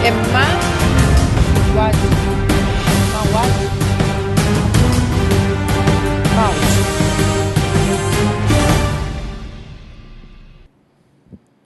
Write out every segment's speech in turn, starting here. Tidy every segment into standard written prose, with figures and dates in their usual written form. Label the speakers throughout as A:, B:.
A: É Mauad.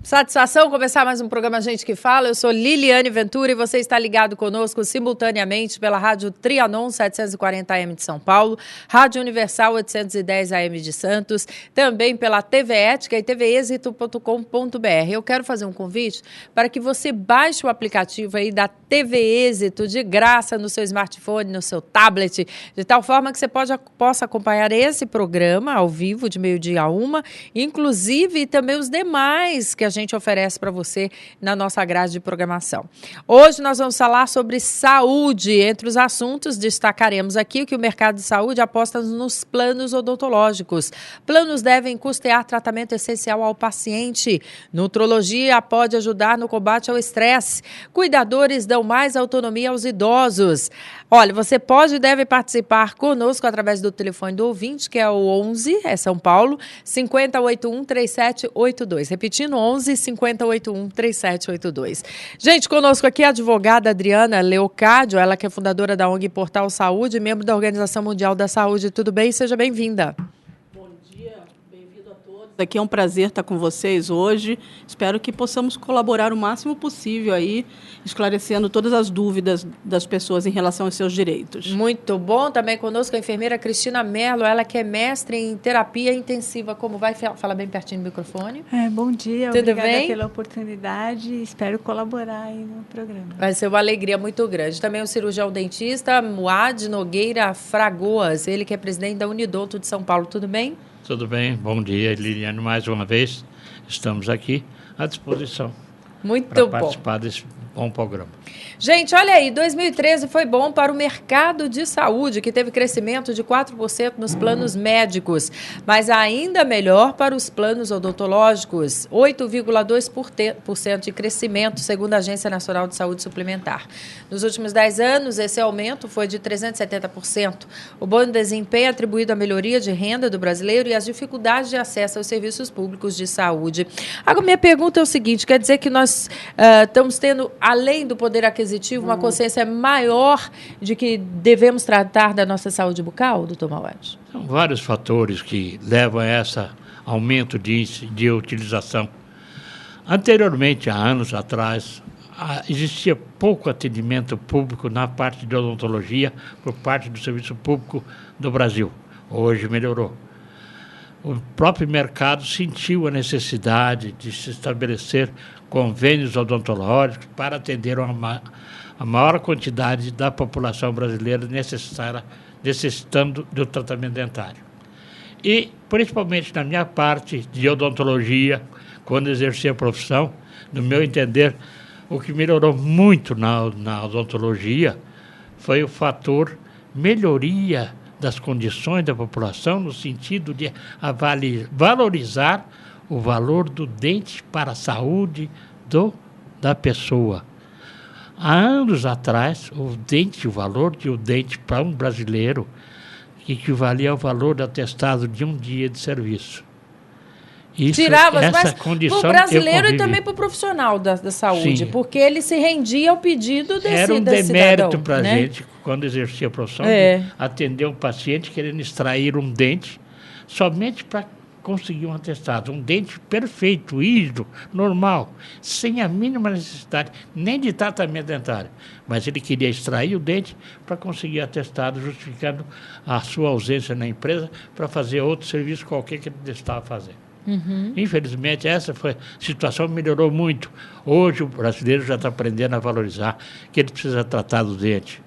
A: Satisfação começar mais um programa Gente que Fala. Eu sou Liliane Ventura e você está ligado conosco simultaneamente pela Rádio Trianon 740 AM de São Paulo, Rádio Universal 810 AM de Santos, também pela TV Ética e tvexito.com.br. Eu quero fazer um convite para que você baixe o aplicativo aí da TV Êxito de graça no seu smartphone, no seu tablet, de tal forma que você possa acompanhar esse programa ao vivo de meio-dia a 1, inclusive também os demais que a gente oferece para você na nossa grade de programação. Hoje nós vamos falar sobre saúde. Entre os assuntos, destacaremos aqui que o mercado de saúde aposta nos planos odontológicos. Planos devem custear tratamento essencial ao paciente. Nutrologia pode ajudar no combate ao estresse. Cuidadores dão mais autonomia aos idosos. Olha, você pode e deve participar conosco através do telefone do ouvinte, que é o 11, é São Paulo, 5081-3782. Repetindo, 11 5081-3782. Gente, conosco aqui a advogada Adriana Leocádio, ela que é fundadora da ONG Portal Saúde, membro da Organização Mundial da Saúde. Tudo bem? Seja bem-vinda.
B: Bom dia, bem-vindo a todos. Aqui é um prazer estar com vocês hoje. Espero que possamos colaborar o máximo possível aí, esclarecendo todas as dúvidas das pessoas em relação aos seus direitos.
A: Muito bom. Também conosco a enfermeira Cristina Mello, ela que é mestre em terapia intensiva. Como vai? Fala bem pertinho do microfone.
C: Bom dia,
A: tudo
C: obrigada
A: bem?
C: Pela oportunidade. Espero colaborar aí no programa.
A: Vai ser uma alegria muito grande. Também o cirurgião dentista Muad Nogueira Fragoas, ele que é presidente da Unidonto de São Paulo. Tudo bem?
D: Tudo bem. Bom dia, Liliane. Mais uma vez, estamos aqui à disposição.
A: Muito
D: para
A: bom.
D: Participar desse bom programa.
A: Gente, olha aí, 2013 foi bom para o mercado de saúde, que teve crescimento de 4% nos planos médicos, mas ainda melhor para os planos odontológicos, 8,2% de crescimento, segundo a Agência Nacional de Saúde Suplementar. Nos últimos 10 anos, esse aumento foi de 370%. O bom desempenho é atribuído à melhoria de renda do brasileiro e às dificuldades de acesso aos serviços públicos de saúde. Agora, minha pergunta é o seguinte, quer dizer que nós estamos tendo, além do poder aquisitivo, uma consciência maior de que devemos tratar da nossa saúde bucal, doutor Mauad?
D: São vários fatores que levam a esse aumento de índice de utilização. Anteriormente, há anos atrás, existia pouco atendimento público na parte de odontologia por parte do serviço público do Brasil. Hoje melhorou. O próprio mercado sentiu a necessidade de se estabelecer convênios odontológicos para atender a maior quantidade da população brasileira necessitando do tratamento dentário. E, principalmente na minha parte de odontologia, quando exerci a profissão, no meu entender, o que melhorou muito na odontologia foi o fator melhoria das condições da população, no sentido de valorizar o valor do dente para a saúde da pessoa. Há anos atrás, o valor de um dente para um brasileiro equivalia ao valor do atestado de um dia de serviço.
A: Mas para o brasileiro e também para o profissional da saúde,
D: sim,
A: porque ele se rendia ao pedido desse cidadão.
D: Era um demérito para a gente, quando exercia a profissão, de atender um paciente querendo extrair um dente, somente para conseguir um atestado. Um dente perfeito, rígido, normal, sem a mínima necessidade, nem de tratamento dentário. Mas ele queria extrair o dente para conseguir atestado, justificando a sua ausência na empresa para fazer outro serviço qualquer que ele estava fazendo.
A: Uhum.
D: Infelizmente, essa situação melhorou muito. Hoje, o brasileiro já está aprendendo a valorizar que ele precisa tratar do dente.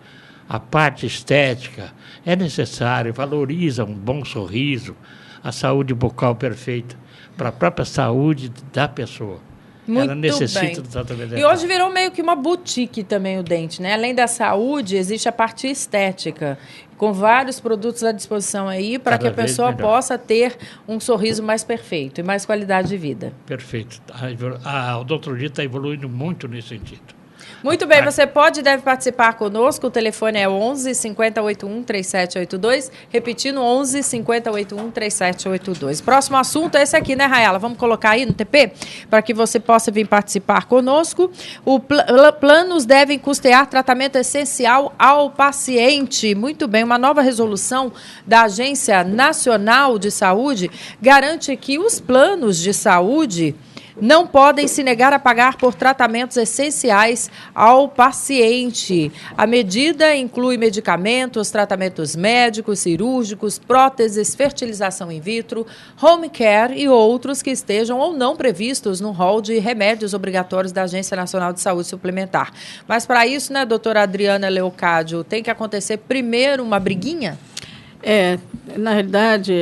D: A parte estética é necessária, valoriza um bom sorriso, a saúde bucal perfeita, para a própria saúde da pessoa.
A: Muito
D: ela necessita
A: bem.
D: do tratamento dentário.
A: E hoje virou meio que uma boutique também o dente, né? Além da saúde, existe a parte estética, com vários produtos à disposição aí para que a pessoa possa ter um sorriso mais perfeito e mais qualidade de vida.
D: Perfeito. A odontologia está evoluindo muito nesse sentido.
A: Muito bem, você pode e deve participar conosco. O telefone é 11 5081 3782. Repetindo, 11 5081 3782. Próximo assunto é esse aqui, né, Rayala? Vamos colocar aí no TP para que você possa vir participar conosco. Planos devem custear tratamento essencial ao paciente. Muito bem, uma nova resolução da Agência Nacional de Saúde garante que os planos de saúde não podem se negar a pagar por tratamentos essenciais ao paciente. A medida inclui medicamentos, tratamentos médicos, cirúrgicos, próteses, fertilização in vitro, home care e outros que estejam ou não previstos no rol de remédios obrigatórios da Agência Nacional de Saúde Suplementar. Mas para isso, né, doutora Adriana Leocádio, tem que acontecer primeiro uma briguinha?
B: Na realidade,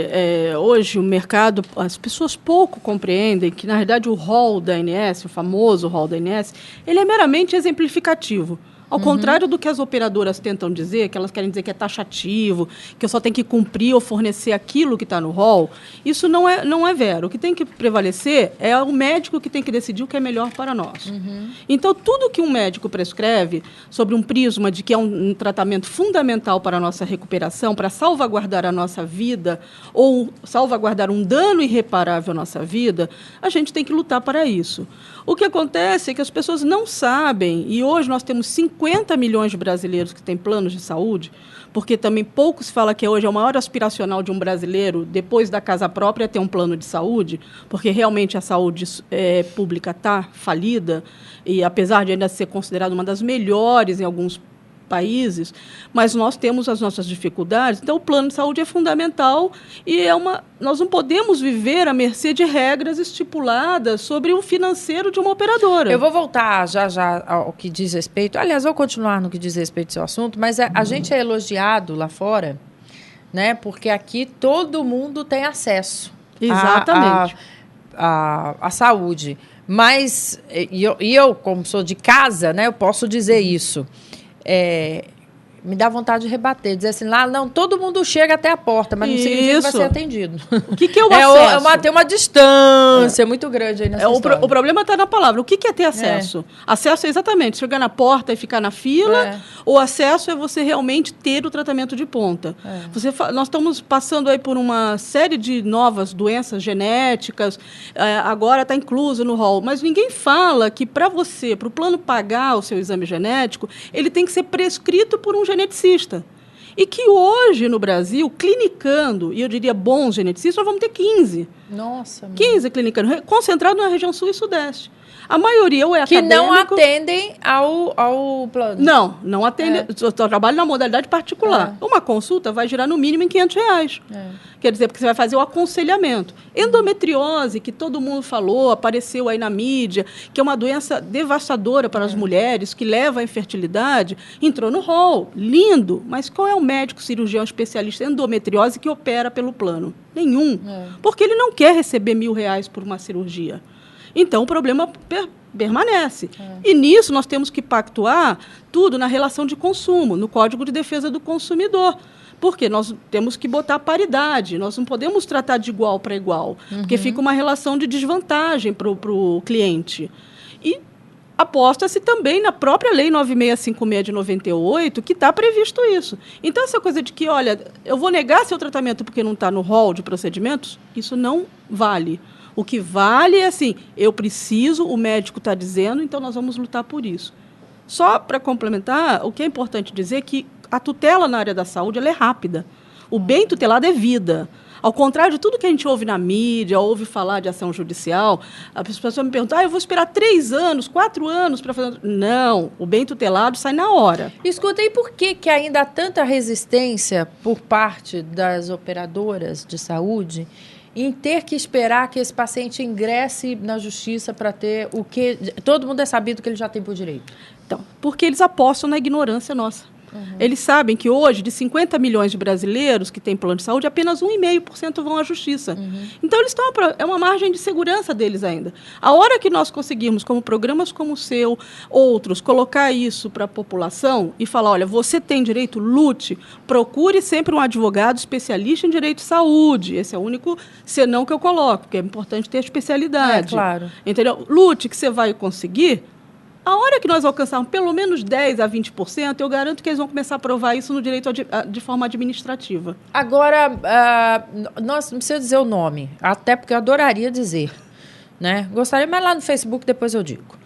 B: hoje o mercado, as pessoas pouco compreendem que, na realidade, o rol da ANS, o famoso rol da ANS, ele é meramente exemplificativo. Ao contrário do que as operadoras tentam dizer, que elas querem dizer que é taxativo, que eu só tenho que cumprir ou fornecer aquilo que está no rol, isso não é vero. O que tem que prevalecer é o médico que tem que decidir o que é melhor para nós. Então, tudo que um médico prescreve, sobre um prisma de que é um tratamento fundamental para a nossa recuperação, para salvaguardar a nossa vida, ou salvaguardar um dano irreparável à nossa vida, a gente tem que lutar para isso. O que acontece é que as pessoas não sabem, e hoje nós temos 50 milhões de brasileiros que têm planos de saúde, porque também pouco se fala que hoje é o maior aspiracional de um brasileiro, depois da casa própria, ter um plano de saúde, porque realmente a saúde pública está falida, e apesar de ainda ser considerada uma das melhores em alguns países, mas nós temos as nossas dificuldades. Então, o plano de saúde é fundamental e nós não podemos viver à mercê de regras estipuladas sobre o financeiro de uma operadora.
A: Eu vou voltar já ao que diz respeito. Aliás, vou continuar no que diz respeito ao seu assunto, mas a gente é elogiado lá fora, né? Porque aqui todo mundo tem acesso
B: Exatamente.
A: à saúde. Mas, eu, como sou de casa, né, eu posso dizer isso. Me dá vontade de rebater, dizer assim, lá não, todo mundo chega até a porta, mas não significa que vai ser atendido.
B: O que é o acesso?
A: Tem uma distância muito grande aí nessa história.
B: O problema está na palavra. O que é ter acesso? Acesso é exatamente chegar na porta e ficar na fila, ou acesso é você realmente ter o tratamento de ponta. Nós estamos passando aí por uma série de novas doenças genéticas, agora está incluso no rol, mas ninguém fala que para o plano pagar o seu exame genético, ele tem que ser prescrito por um geneticista. E que hoje, no Brasil, clinicando, e eu diria bons geneticistas, nós vamos ter 15.
A: Nossa.
B: 15 clinicando, concentrado na região sul e sudeste. A maioria ou é
A: que
B: acadêmico...
A: não atendem ao plano.
B: Não atendem. Eu trabalho na modalidade particular. Uma consulta vai girar no mínimo em R$500. Quer dizer, porque você vai fazer o aconselhamento. Endometriose, que todo mundo falou, apareceu aí na mídia, que é uma doença devastadora para as mulheres, que leva à infertilidade, entrou no rol. Lindo. Mas qual é o médico cirurgião especialista em endometriose que opera pelo plano? Nenhum. Porque ele não quer receber R$1.000 por uma cirurgia. Então, o problema permanece. E nisso nós temos que pactuar tudo na relação de consumo, no Código de Defesa do Consumidor. Porque nós temos que botar paridade, nós não podemos tratar de igual para igual, porque fica uma relação de desvantagem para o cliente. E aposta-se também na própria Lei 9656 de 98, que está previsto isso. Então, essa coisa de que, olha, eu vou negar seu tratamento porque não está no rol de procedimentos, isso não vale. O que vale é assim, eu preciso, o médico está dizendo, então nós vamos lutar por isso. Só para complementar, o que é importante dizer é que a tutela na área da saúde ela é rápida. O bem tutelado é vida. Ao contrário de tudo que a gente ouve na mídia, ouve falar de ação judicial, as pessoas me perguntam, eu vou esperar 3 anos, 4 anos para fazer... Não, o bem tutelado sai na hora.
A: Escuta, e por que ainda há tanta resistência por parte das operadoras de saúde em ter que esperar que esse paciente ingresse na justiça para ter o que... Todo mundo é sabido que ele já tem por direito.
B: Então, porque eles apostam na ignorância nossa. Eles sabem que hoje, de 50 milhões de brasileiros que têm plano de saúde, apenas 1,5% vão à justiça. Então, eles estão é uma margem de segurança deles ainda. A hora que nós conseguirmos, como programas como o seu, outros, colocar isso para a população e falar, olha, você tem direito, lute, procure sempre um advogado especialista em direito de saúde. Esse é o único senão que eu coloco, porque é importante ter especialidade.
A: Claro.
B: Entendeu? Lute, que você vai conseguir. A hora que nós alcançarmos pelo menos 10% a 20%, eu garanto que eles vão começar a aprovar isso no direito de forma administrativa.
A: Agora, nossa, não precisa dizer o nome, até porque eu adoraria dizer, né? Gostaria, mas lá no Facebook depois eu digo.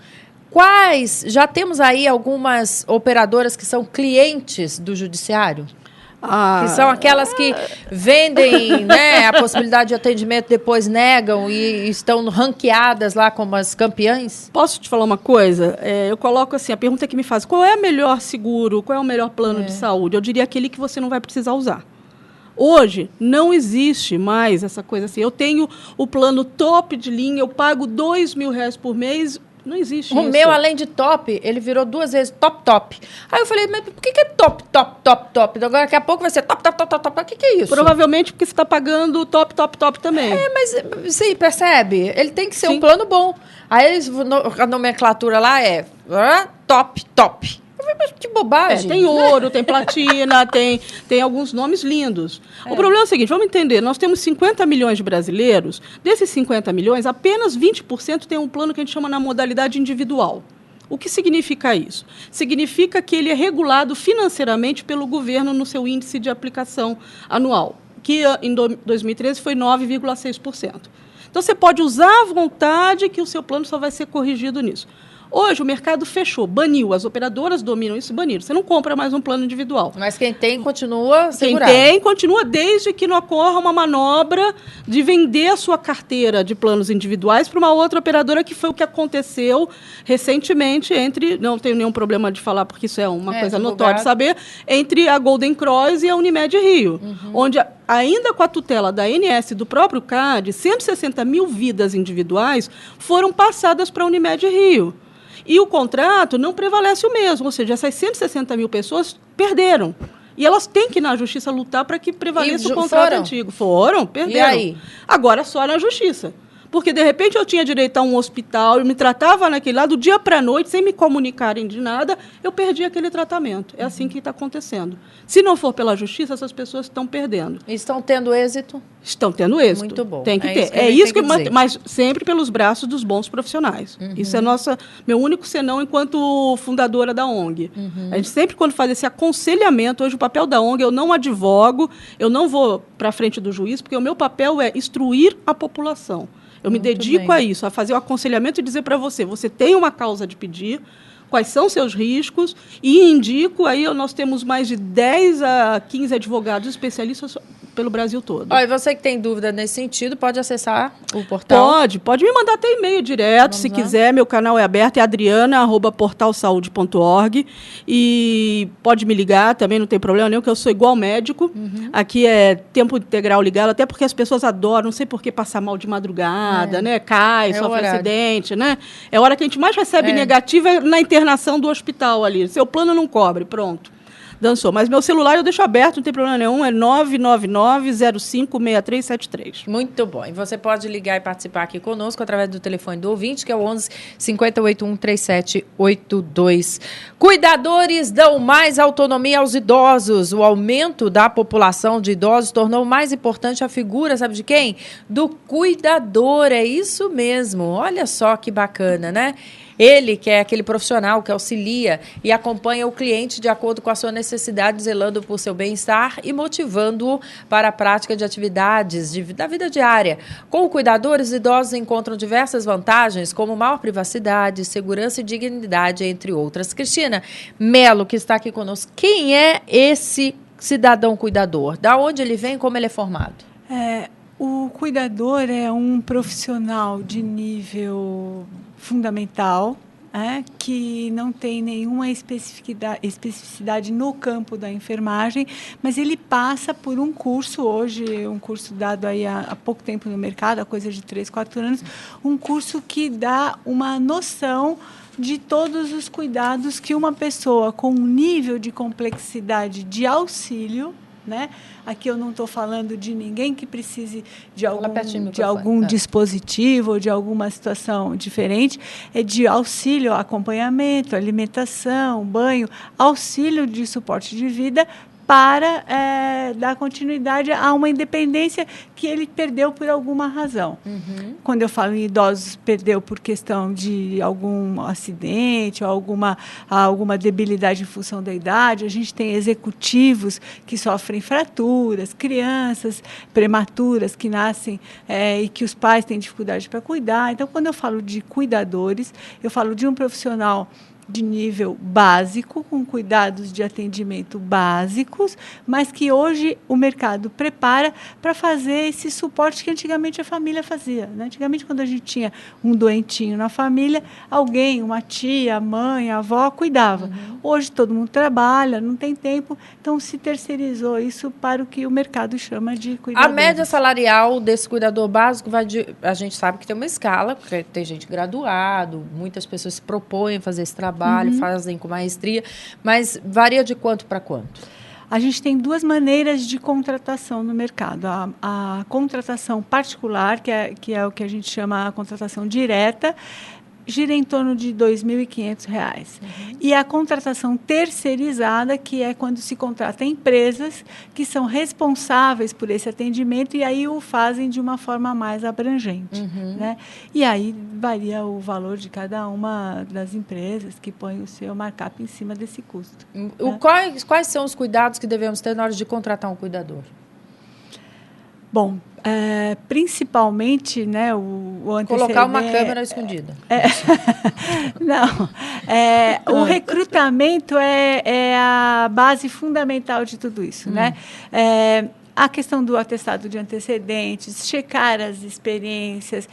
A: Já temos aí algumas operadoras que são clientes do judiciário? Que são aquelas que vendem, né, a possibilidade de atendimento, depois negam e estão ranqueadas lá como as campeãs?
B: Posso te falar uma coisa? Eu coloco assim, a pergunta que me faz, qual é o melhor seguro, qual é o melhor plano de saúde? Eu diria aquele que você não vai precisar usar. Hoje, não existe mais essa coisa assim, eu tenho o plano top de linha, eu pago R$2.000 por mês. Não existe isso.
A: O meu, além de top, ele virou 2 vezes top. Aí eu falei, mas por que é top? Agora daqui a pouco vai ser top. O que é isso?
B: Provavelmente porque você está pagando top também.
A: Mas, sim, percebe? Ele tem que ser
B: Sim.
A: um plano bom. Aí a nomenclatura lá é top. Eu falei, mas que bobagem.
B: Tem ouro, tem platina, tem alguns nomes lindos. O problema é o seguinte, vamos entender, nós temos 50 milhões de brasileiros, desses 50 milhões, apenas 20% tem um plano que a gente chama na modalidade individual. O que significa isso? Significa que ele é regulado financeiramente pelo governo no seu índice de aplicação anual, que em 2013 foi 9,6%. Então, você pode usar à vontade que o seu plano só vai ser corrigido nisso. Hoje, o mercado fechou, baniu. As operadoras dominam isso e baniram. Você não compra mais um plano individual.
A: Mas quem tem, continua segurado.
B: Quem tem, continua, desde que não ocorra uma manobra de vender a sua carteira de planos individuais para uma outra operadora, que foi o que aconteceu recentemente não tenho nenhum problema de falar, porque isso é uma coisa notória de saber, entre a Golden Cross e a Unimed Rio, onde, ainda com a tutela da ANS e do próprio CAD, 160 mil vidas individuais foram passadas para a Unimed Rio. E o contrato não prevalece o mesmo, ou seja, essas 160 mil pessoas perderam. E elas têm que ir na justiça lutar para que prevaleça o contrato antigo. Perderam.
A: E aí?
B: Agora só na justiça. Porque, de repente, eu tinha direito a um hospital, eu me tratava naquele lado, do dia para a noite, sem me comunicarem de nada, eu perdi aquele tratamento. É assim que está acontecendo. Se não for pela justiça, essas pessoas estão perdendo.
A: Estão tendo êxito?
B: Estão tendo êxito.
A: Muito bom.
B: Tem que ter. Mas sempre pelos braços dos bons profissionais. Isso é meu único senão enquanto fundadora da ONG. A gente sempre, quando faz esse aconselhamento, hoje o papel da ONG, eu não advogo, eu não vou para frente do juiz, porque o meu papel é instruir a população. Eu me dedico a isso, a fazer o aconselhamento e dizer para você tem uma causa de pedir, quais são seus riscos, e indico, aí nós temos mais de 10 a 15 advogados especialistas pelo Brasil todo.
A: Olha, você que tem dúvida nesse sentido, pode acessar o portal?
B: Pode me mandar até e-mail direto, se quiser, meu canal é aberto, é adriana@portalsaude.org, e pode me ligar também, não tem problema nenhum, que eu sou igual médico, aqui é tempo integral ligado, até porque as pessoas adoram, não sei por que passar mal de madrugada, né, sofre acidente, né, é a hora que a gente mais recebe negativa na internação do hospital ali, seu plano não cobre, pronto. Dançou. Mas meu celular eu deixo aberto, não tem problema nenhum, é 999-056373.
A: Muito bom. E você pode ligar e participar aqui conosco através do telefone do ouvinte, que é o 11 581 3782. Cuidadores dão mais autonomia aos idosos. O aumento da população de idosos tornou mais importante a figura, sabe de quem? Do cuidador. É isso mesmo. Olha só que bacana, né? Ele, que é aquele profissional que auxilia e acompanha o cliente de acordo com a sua necessidade, zelando por seu bem-estar e motivando-o para a prática de atividades da vida diária. Com o cuidador, os idosos encontram diversas vantagens, como maior privacidade, segurança e dignidade, entre outras. Cristina Melo, que está aqui conosco, quem é esse cidadão cuidador? Da onde ele vem e como ele é formado?
C: O cuidador é um profissional de nível fundamental, que não tem nenhuma especificidade no campo da enfermagem, mas ele passa por um curso hoje, um curso dado aí há pouco tempo no mercado, há coisa de 3, 4 anos, um curso que dá uma noção de todos os cuidados que uma pessoa com um nível de complexidade de auxílio, né? Aqui eu não estou falando de ninguém que precise de algum dispositivo ou de alguma situação diferente, é de auxílio, acompanhamento, alimentação, banho, auxílio de suporte de vida para dar continuidade a uma independência que ele perdeu por alguma razão. Quando eu falo em idosos, perdeu por questão de algum acidente ou alguma debilidade em função da idade. A gente tem executivos que sofrem fraturas, crianças prematuras que nascem e que os pais têm dificuldade para cuidar. Então, quando eu falo de cuidadores, eu falo de um profissional de nível básico, com cuidados de atendimento básicos, mas que hoje o mercado prepara para fazer esse suporte que antigamente a família fazia, né? Antigamente, quando a gente tinha um doentinho na família, alguém, uma tia, a mãe, a avó, cuidava. Hoje todo mundo trabalha, não tem tempo, então se terceirizou isso para o que o mercado chama de cuidadores.
A: A média salarial desse cuidador básico a gente sabe que tem uma escala, porque tem gente graduado, muitas pessoas se propõem a fazer esse trabalho, fazem com maestria, mas varia de quanto para quanto?
C: A gente tem duas maneiras de contratação no mercado. A contratação particular, que é o que a gente chama a contratação direta, gira em torno de R$ 2.500. E a contratação terceirizada, que é quando se contrata empresas que são responsáveis por esse atendimento e aí o fazem de uma forma mais abrangente. Né? E aí varia o valor de cada uma das empresas que põe o seu markup em cima desse custo. Né?
A: Quais são os cuidados que devemos ter na hora de contratar um cuidador?
C: Bom, principalmente, né, o antecedente...
A: Colocar uma câmera escondida.
C: Não. O recrutamento é a base fundamental de tudo isso, né? A questão do atestado de antecedentes, checar as experiências,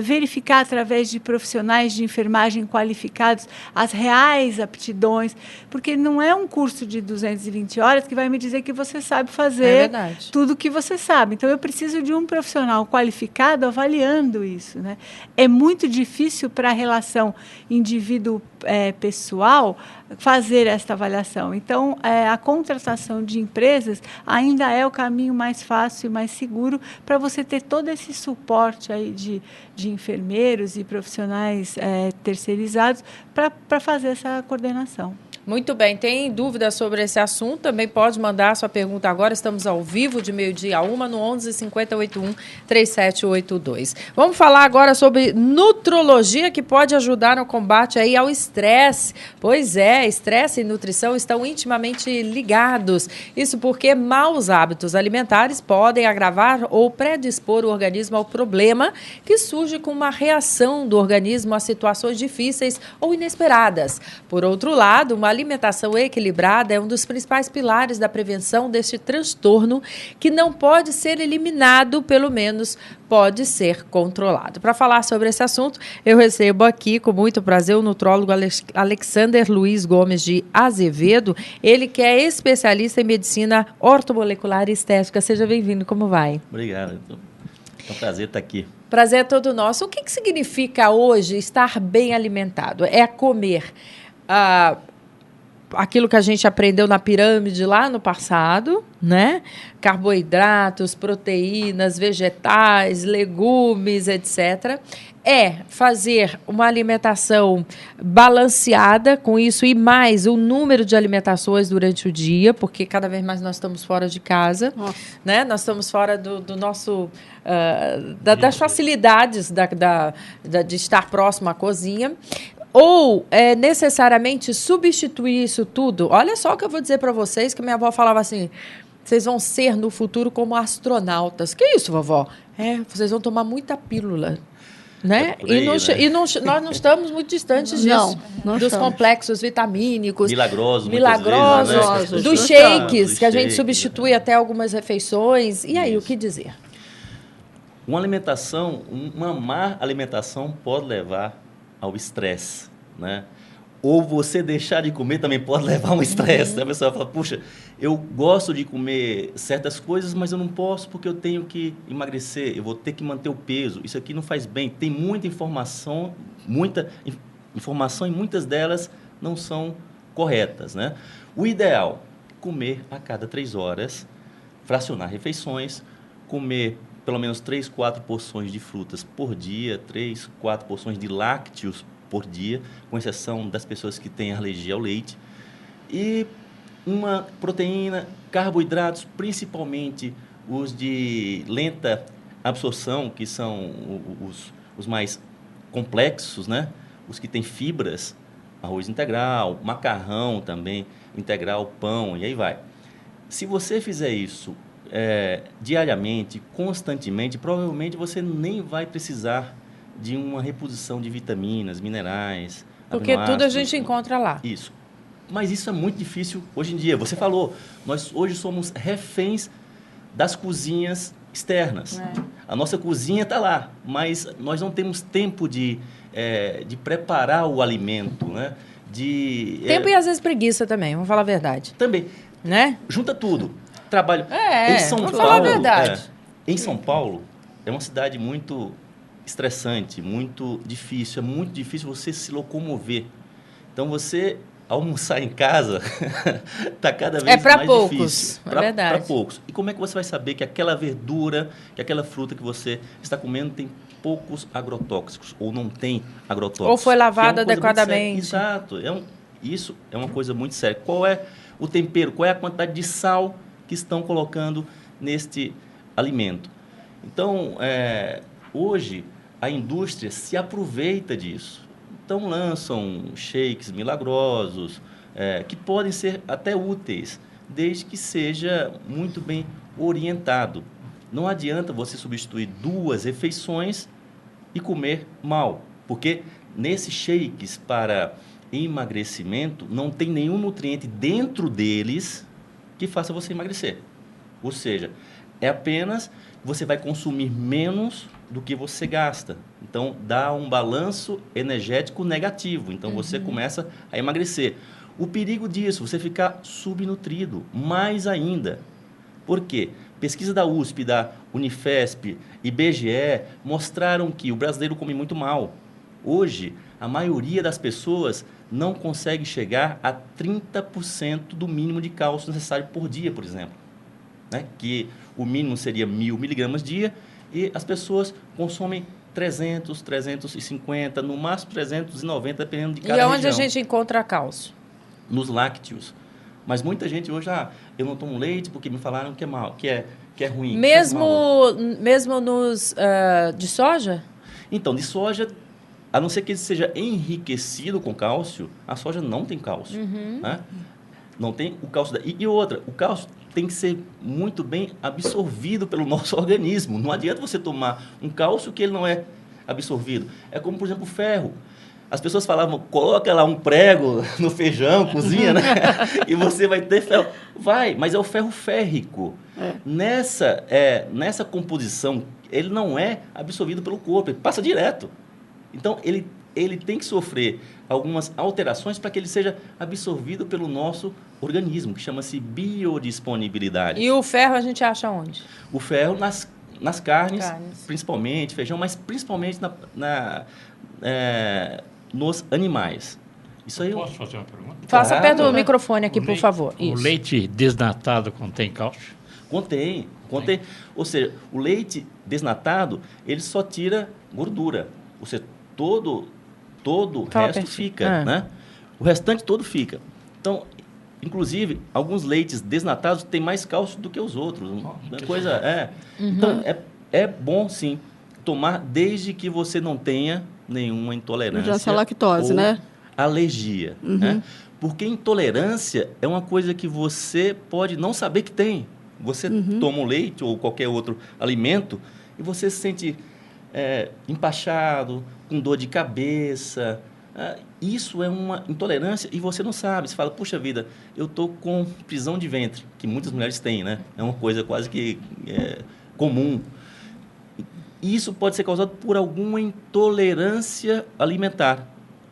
C: verificar através de profissionais de enfermagem qualificados as reais aptidões, porque não é um curso de 220 horas que vai me dizer que você sabe fazer tudo o que você sabe. Então, eu preciso de um profissional qualificado avaliando isso, né? É muito difícil para a relação indivíduo-pessoal fazer esta avaliação. Então, a contratação de empresas ainda é o caminho mais fácil e mais seguro para você ter todo esse suporte aí de enfermeiros e profissionais terceirizados para fazer essa coordenação.
A: Muito bem, tem dúvidas sobre esse assunto? Também pode mandar a sua pergunta agora. Estamos ao vivo de 12h a 1 no 11 50 81 3782. Vamos falar agora sobre nutrologia, que pode ajudar no combate aí ao estresse. Pois é, estresse e nutrição estão intimamente ligados. Isso porque maus hábitos alimentares podem agravar ou predispor o organismo ao problema que surge com uma reação do organismo a situações difíceis ou inesperadas. Por outro lado, uma alimentação equilibrada é um dos principais pilares da prevenção deste transtorno, que não pode ser eliminado, pelo menos pode ser controlado. Para falar sobre esse assunto, eu recebo aqui com muito prazer o nutrólogo Alexander Luiz Gomes de Azevedo, ele que é especialista em medicina ortomolecular e estética. Seja bem-vindo, como vai?
E: Obrigado, é um prazer estar aqui.
A: Prazer é todo nosso. O que significa hoje estar bem alimentado? É comer aquilo que a gente aprendeu na pirâmide lá no passado, né? Carboidratos, proteínas, vegetais, legumes, etc. É fazer uma alimentação balanceada com isso e mais o número de alimentações durante o dia, porque cada vez mais nós estamos fora de casa, né? Nós estamos fora do nosso... das facilidades de estar próximo à cozinha. Ou necessariamente substituir isso tudo. Olha só o que eu vou dizer para vocês, que minha avó falava assim, vocês vão ser no futuro como astronautas. Que isso, vovó? Vocês vão tomar muita pílula. Né? Nós não estamos muito distantes disso. Dos complexos vitamínicos.
E: Milagrosos,
A: né? Dos shakes, que a gente substitui até algumas refeições. E aí, o que dizer?
E: Uma má alimentação pode levar ao estresse, né? Ou você deixar de comer também pode levar a um estresse. Né? A pessoa fala, puxa, eu gosto de comer certas coisas, mas eu não posso porque eu tenho que emagrecer, eu vou ter que manter o peso. Isso aqui não faz bem. Tem muita informação e muitas delas não são corretas, né? O ideal, comer a cada 3 horas, fracionar refeições, comer pelo menos 3, 4 porções de frutas por dia, 3, 4 porções de lácteos por dia, com exceção das pessoas que têm alergia ao leite. E uma proteína, carboidratos, principalmente os de lenta absorção, que são os mais complexos, né? Os que têm fibras, arroz integral, macarrão também integral, pão, e aí vai. Se você fizer isso diariamente, constantemente, provavelmente você nem vai precisar de uma reposição de vitaminas, minerais,
A: porque
E: aminoácidos.
A: tudo a gente encontra lá.
E: Isso. Mas isso é muito difícil hoje em dia. Você falou, nós hoje somos reféns das cozinhas externas. A nossa cozinha está lá, mas nós não temos tempo de preparar o alimento, né?
A: Tempo e às vezes preguiça também, vamos falar a verdade.
E: Também.
A: Né?
E: Junta tudo. Trabalho. Em São
A: vamos
E: Paulo,
A: falar a verdade.
E: Em São Paulo, é uma cidade muito estressante, muito difícil. É muito difícil você se locomover. Então, você almoçar em casa está cada vez mais
A: poucos,
E: difícil.
A: É verdade.
E: Para poucos. E como é que você vai saber que aquela verdura, que aquela fruta que você está comendo tem poucos agrotóxicos ou não tem agrotóxicos?
A: Ou foi lavada adequadamente.
E: Exato. Isso é uma coisa muito séria. Qual é o tempero? Qual é a quantidade de sal que estão colocando neste alimento? Então, hoje, a indústria se aproveita disso. Então, lançam shakes milagrosos, que podem ser até úteis, desde que seja muito bem orientado. Não adianta você substituir 2 refeições e comer mal, porque nesses shakes para emagrecimento não tem nenhum nutriente dentro deles que faça você emagrecer. Ou seja, é apenas você vai consumir menos do que você gasta. Então, dá um balanço energético negativo. Então, você começa a emagrecer. O perigo disso, você ficar subnutrido, mais ainda. Por quê? Pesquisa da USP, da Unifesp, IBGE, mostraram que o brasileiro come muito mal. Hoje, a maioria das pessoas não consegue chegar a 30% do mínimo de cálcio necessário por dia, por exemplo. Né? Que o mínimo seria 1.000 miligramas dia, e as pessoas consomem 300, 350, no máximo 390, dependendo de cada região.
A: E onde a gente encontra cálcio?
E: Nos lácteos. Mas muita gente hoje, eu não tomo leite porque me falaram que é mal, que é ruim.
A: Mesmo nos de soja?
E: Então, de soja, a não ser que ele seja enriquecido com cálcio, a soja não tem cálcio. Né? Não tem o cálcio. E outra, o cálcio tem que ser muito bem absorvido pelo nosso organismo. Não adianta você tomar um cálcio que ele não é absorvido. É como, por exemplo, o ferro. As pessoas falavam, coloca lá um prego no feijão, cozinha, né? E você vai ter ferro. Vai, mas é o ferro férrico. Nessa composição, ele não é absorvido pelo corpo, ele passa direto. Então, ele tem que sofrer algumas alterações para que ele seja absorvido pelo nosso organismo, que chama-se biodisponibilidade.
A: E o ferro a gente acha onde?
E: O ferro nas carnes, principalmente, feijão, mas principalmente nos animais. Isso aí.
D: Posso fazer uma pergunta?
A: Faça perto do microfone aqui, por favor.
D: O leite desnatado contém cálcio?
E: Contém. Ou seja, o leite desnatado, ele só tira gordura. Ou seja, todo o resto fica, né? O restante todo fica. Então, inclusive, alguns leites desnatados têm mais cálcio do que os outros. Então, é bom, sim, tomar desde que você não tenha nenhuma intolerância
B: à lactose,
E: ou
B: né?
E: alergia. Né? Porque intolerância é uma coisa que você pode não saber que tem. Você toma um leite ou qualquer outro alimento e você se sente empachado, com dor de cabeça. Isso é uma intolerância e você não sabe. Você fala, puxa vida, eu estou com prisão de ventre, que muitas mulheres têm, né? É uma coisa quase que comum. Isso pode ser causado por alguma intolerância alimentar,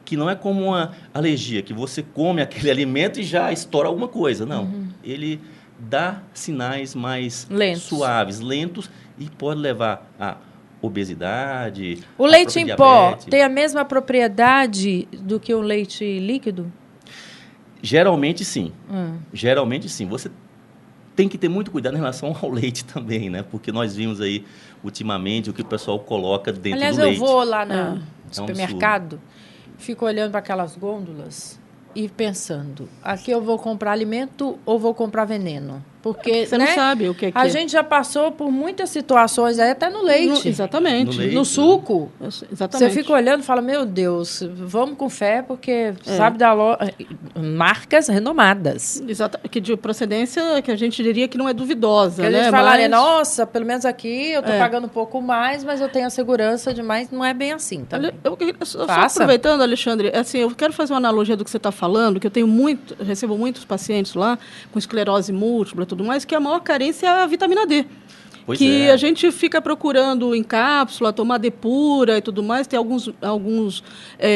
E: que não é como uma alergia, que você come aquele alimento e já estoura alguma coisa. Não, ele dá sinais mais suaves, lentos, e pode levar a obesidade.
A: O leite em pó tem a mesma propriedade do que o leite líquido?
E: Geralmente, sim. Geralmente, sim. Você tem que ter muito cuidado em relação ao leite também, né? Porque nós vimos aí, ultimamente, o que o pessoal coloca dentro do leite.
A: Aliás, eu vou lá no supermercado, fico olhando para aquelas gôndolas. e pensando, aqui eu vou comprar alimento ou vou comprar veneno? Porque
B: você não sabe o que é que
A: a gente já passou por muitas situações, aí até no leite.
B: Exatamente.
E: No leite.
A: No suco.
B: Exatamente.
A: Você fica olhando e fala, meu Deus, vamos com fé, porque sabe da marcas renomadas.
B: Exato, que de procedência que a gente diria que não é duvidosa,
A: Que a
B: né?
A: gente falaria,
B: Mas-
A: nossa, pelo menos aqui eu estou pagando um pouco mais, mas eu tenho a segurança de mais. Não é bem assim também.
B: Só
A: Faça.
B: aproveitando, Alexandre, assim, eu quero fazer uma analogia do que você está falando, que eu recebo muitos pacientes lá com esclerose múltipla e tudo mais, que a maior carência é a vitamina D.
E: Pois
B: que
E: é.
B: a gente fica procurando em cápsula, tomar depura e tudo mais. Tem alguns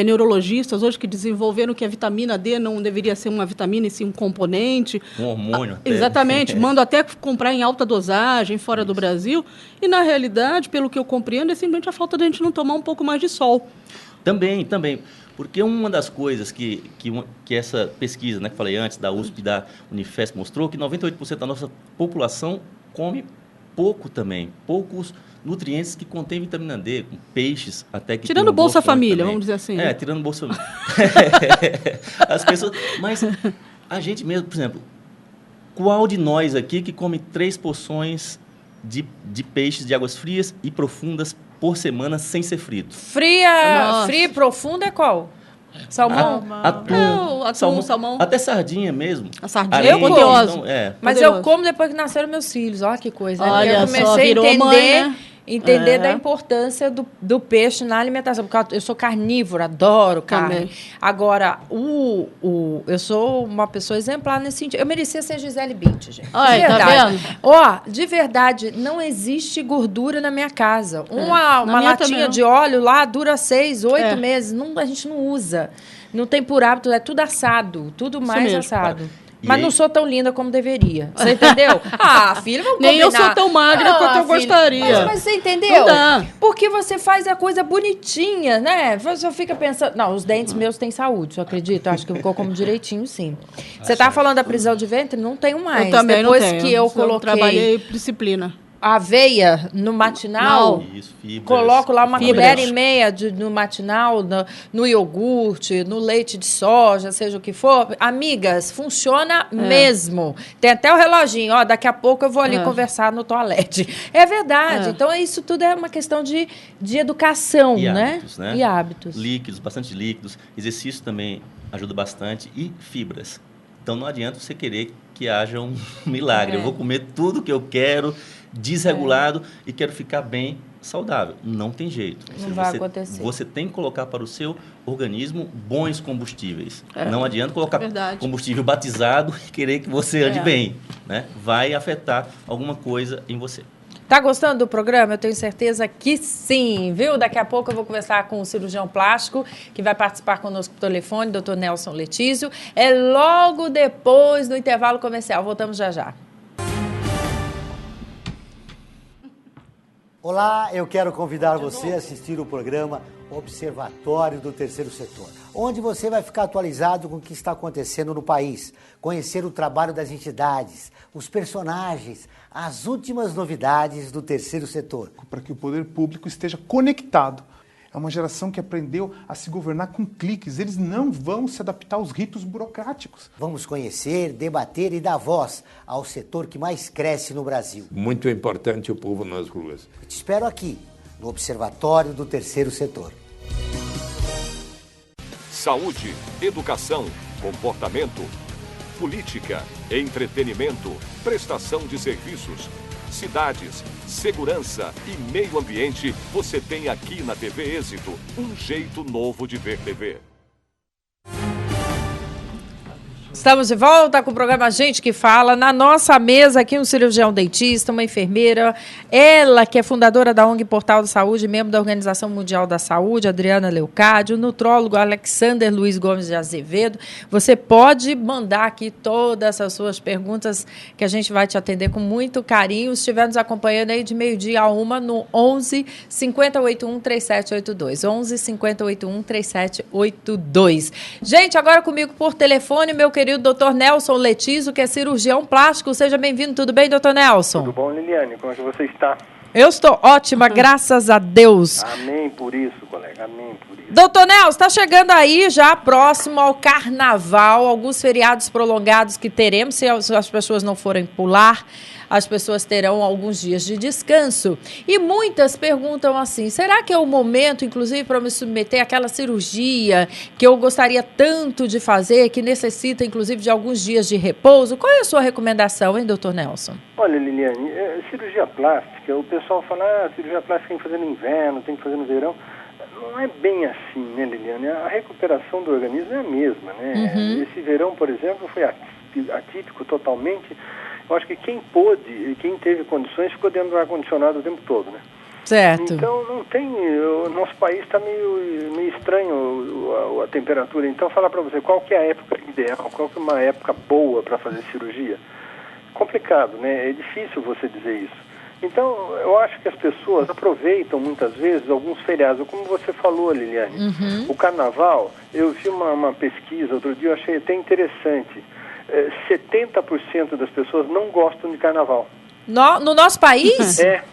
B: neurologistas hoje que desenvolveram que a vitamina D não deveria ser uma vitamina, e sim um componente.
E: Um hormônio até.
B: Exatamente. Mando até comprar em alta dosagem fora do Brasil. E, na realidade, pelo que eu compreendo, é simplesmente a falta de a gente não tomar um pouco mais de sol.
E: Também. Porque uma das coisas que essa pesquisa, né, que falei antes, da USP e da Unifesp, mostrou que 98% da nossa população come poucos nutrientes que contêm vitamina D, com peixes até que
B: Tirando
E: tem um
B: Bolsa
E: boa fonte
B: Família,
E: também.
B: vamos dizer assim.
E: Tirando Bolsa Família. As pessoas... Mas a gente mesmo, por exemplo, qual de nós aqui que come 3 porções de peixes de águas frias e profundas por semana sem ser frito?
A: Fria e profunda é qual? Salmão?
B: Atum, salmão.
E: Até sardinha mesmo.
B: A sardinha
E: Areia,
B: é poderosa.
E: então,
A: Mas
B: Poderoso.
A: eu como depois que nasceram meus filhos. Olha que coisa. Né?
B: Olha
A: Eu
B: só,
A: comecei
B: virou
A: a entender,
B: mãe, né?
A: entender da importância do peixe na alimentação. Porque eu sou carnívora, adoro carne.
B: Também.
A: Agora, eu sou uma pessoa exemplar nesse sentido. Eu merecia ser Gisele Bündchen, gente.
B: Olha,
A: De
B: tá
A: verdade.
B: vendo?
A: Ó, de verdade, não existe gordura na minha casa. Uma
B: minha
A: latinha
B: também não.
A: de óleo lá dura 6, 8 meses. A gente não usa. Não tem por hábito, é tudo assado. Tudo mais
B: mesmo.
A: assado.
E: E
A: Mas
E: aí-
A: não sou tão linda como deveria. Você entendeu? Filha, vamos
B: Nem eu
A: combinar.
B: sou tão magra quanto eu
A: filha,
B: gostaria.
A: Mas você entendeu?
B: Não dá.
A: Porque você faz a coisa bonitinha, né? Você fica pensando... Não, os dentes meus têm saúde, você acredita? Acho que eu como direitinho, sim. Você tá falando da prisão de ventre? Não tenho mais.
B: Eu também
A: Depois
B: não tenho.
A: que eu coloquei
B: trabalhei disciplina.
A: aveia no matinal...
E: Isso, fibras.
A: Coloco lá uma
E: Fibras.
A: colher e meia no matinal, no iogurte, no leite de soja, seja o que for. Amigas, funciona mesmo. Tem até o reloginho, daqui a pouco eu vou ali conversar no toalete. É verdade. Então, isso tudo é uma questão de educação,
E: E
A: né?
E: hábitos, né?
A: E hábitos.
E: Líquidos, bastante líquidos. Exercício também ajuda bastante. E fibras. Então, não adianta você querer que haja um milagre. Eu vou comer tudo que eu quero, desregulado, e quero ficar bem saudável. Não tem jeito.
A: Não vai acontecer.
E: Você tem que colocar para o seu organismo bons combustíveis. Não adianta colocar
B: Verdade.
E: combustível batizado e querer que você ande bem. Né? Vai afetar alguma coisa em você.
A: Tá gostando do programa? Eu tenho certeza que sim, viu? Daqui a pouco eu vou conversar com o cirurgião plástico, que vai participar conosco por telefone, Dr. Nelson Letísio. É logo depois do intervalo comercial. Voltamos já já.
F: Olá, eu quero convidar você a assistir o programa Observatório do Terceiro Setor, onde você vai ficar atualizado com o que está acontecendo no país, conhecer o trabalho das entidades, os personagens, as últimas novidades do terceiro setor.
G: Para que o poder público esteja conectado. É uma geração que aprendeu a se governar com cliques. Eles não vão se adaptar aos ritos burocráticos.
F: Vamos conhecer, debater e dar voz ao setor que mais cresce no Brasil.
H: Muito importante o povo nas ruas.
F: Eu te espero aqui, no Observatório do Terceiro Setor.
I: Saúde, educação, comportamento, política, entretenimento, prestação de serviços, cidades, segurança e meio ambiente, você tem aqui na TV Êxito um jeito novo de ver TV.
A: Estamos de volta com o programa Gente que Fala. Na nossa mesa aqui um cirurgião dentista, uma enfermeira, ela que é fundadora da ONG Portal da Saúde, membro da Organização Mundial da Saúde, Adriana Leucádio, o nutrólogo Alexander Luiz Gomes de Azevedo. Você pode mandar aqui todas as suas perguntas que a gente vai te atender com muito carinho. Se estiver nos acompanhando aí de meio-dia a 1 no 11 5081 3782. 11 5081 3782. Gente, agora comigo por telefone, meu querido Dr. Nelson Letísio, que é cirurgião plástico. Seja bem-vindo. Tudo bem, Dr. Nelson?
J: Tudo bom, Liliane? Como é que você está?
A: Eu estou ótima, graças a Deus.
J: Amém por isso, colega. Amém por isso.
A: Doutor Nelson, está chegando aí já próximo ao Carnaval, alguns feriados prolongados que teremos, se as pessoas não forem pular, as pessoas terão alguns dias de descanso. E muitas perguntam assim, será que é o momento, inclusive, para me submeter àquela cirurgia que eu gostaria tanto de fazer, que necessita, inclusive, de alguns dias de repouso? Qual é a sua recomendação, hein, doutor Nelson?
J: Olha, Liliane, cirurgia plástica, o pessoal fala, cirurgia plástica tem que fazer no inverno, tem que fazer no verão. Não é bem assim, né, Liliane? A recuperação do organismo é a mesma, né?
A: Uhum.
J: Esse verão, por exemplo, foi atípico totalmente. Eu acho que quem pôde, quem teve condições, ficou dentro do ar-condicionado o tempo todo, né?
A: Certo.
J: Então, não tem... O nosso país está meio estranho a temperatura. Então, falar para você qual que é a época ideal, qual que é uma época boa para fazer cirurgia, complicado, né? É difícil você dizer isso. Então, eu acho que as pessoas aproveitam muitas vezes alguns feriados, como você falou, Liliane.
A: Uhum.
J: O carnaval, eu vi uma pesquisa outro dia, eu achei até interessante. 70% das pessoas não gostam de carnaval.
A: No nosso país?
J: É.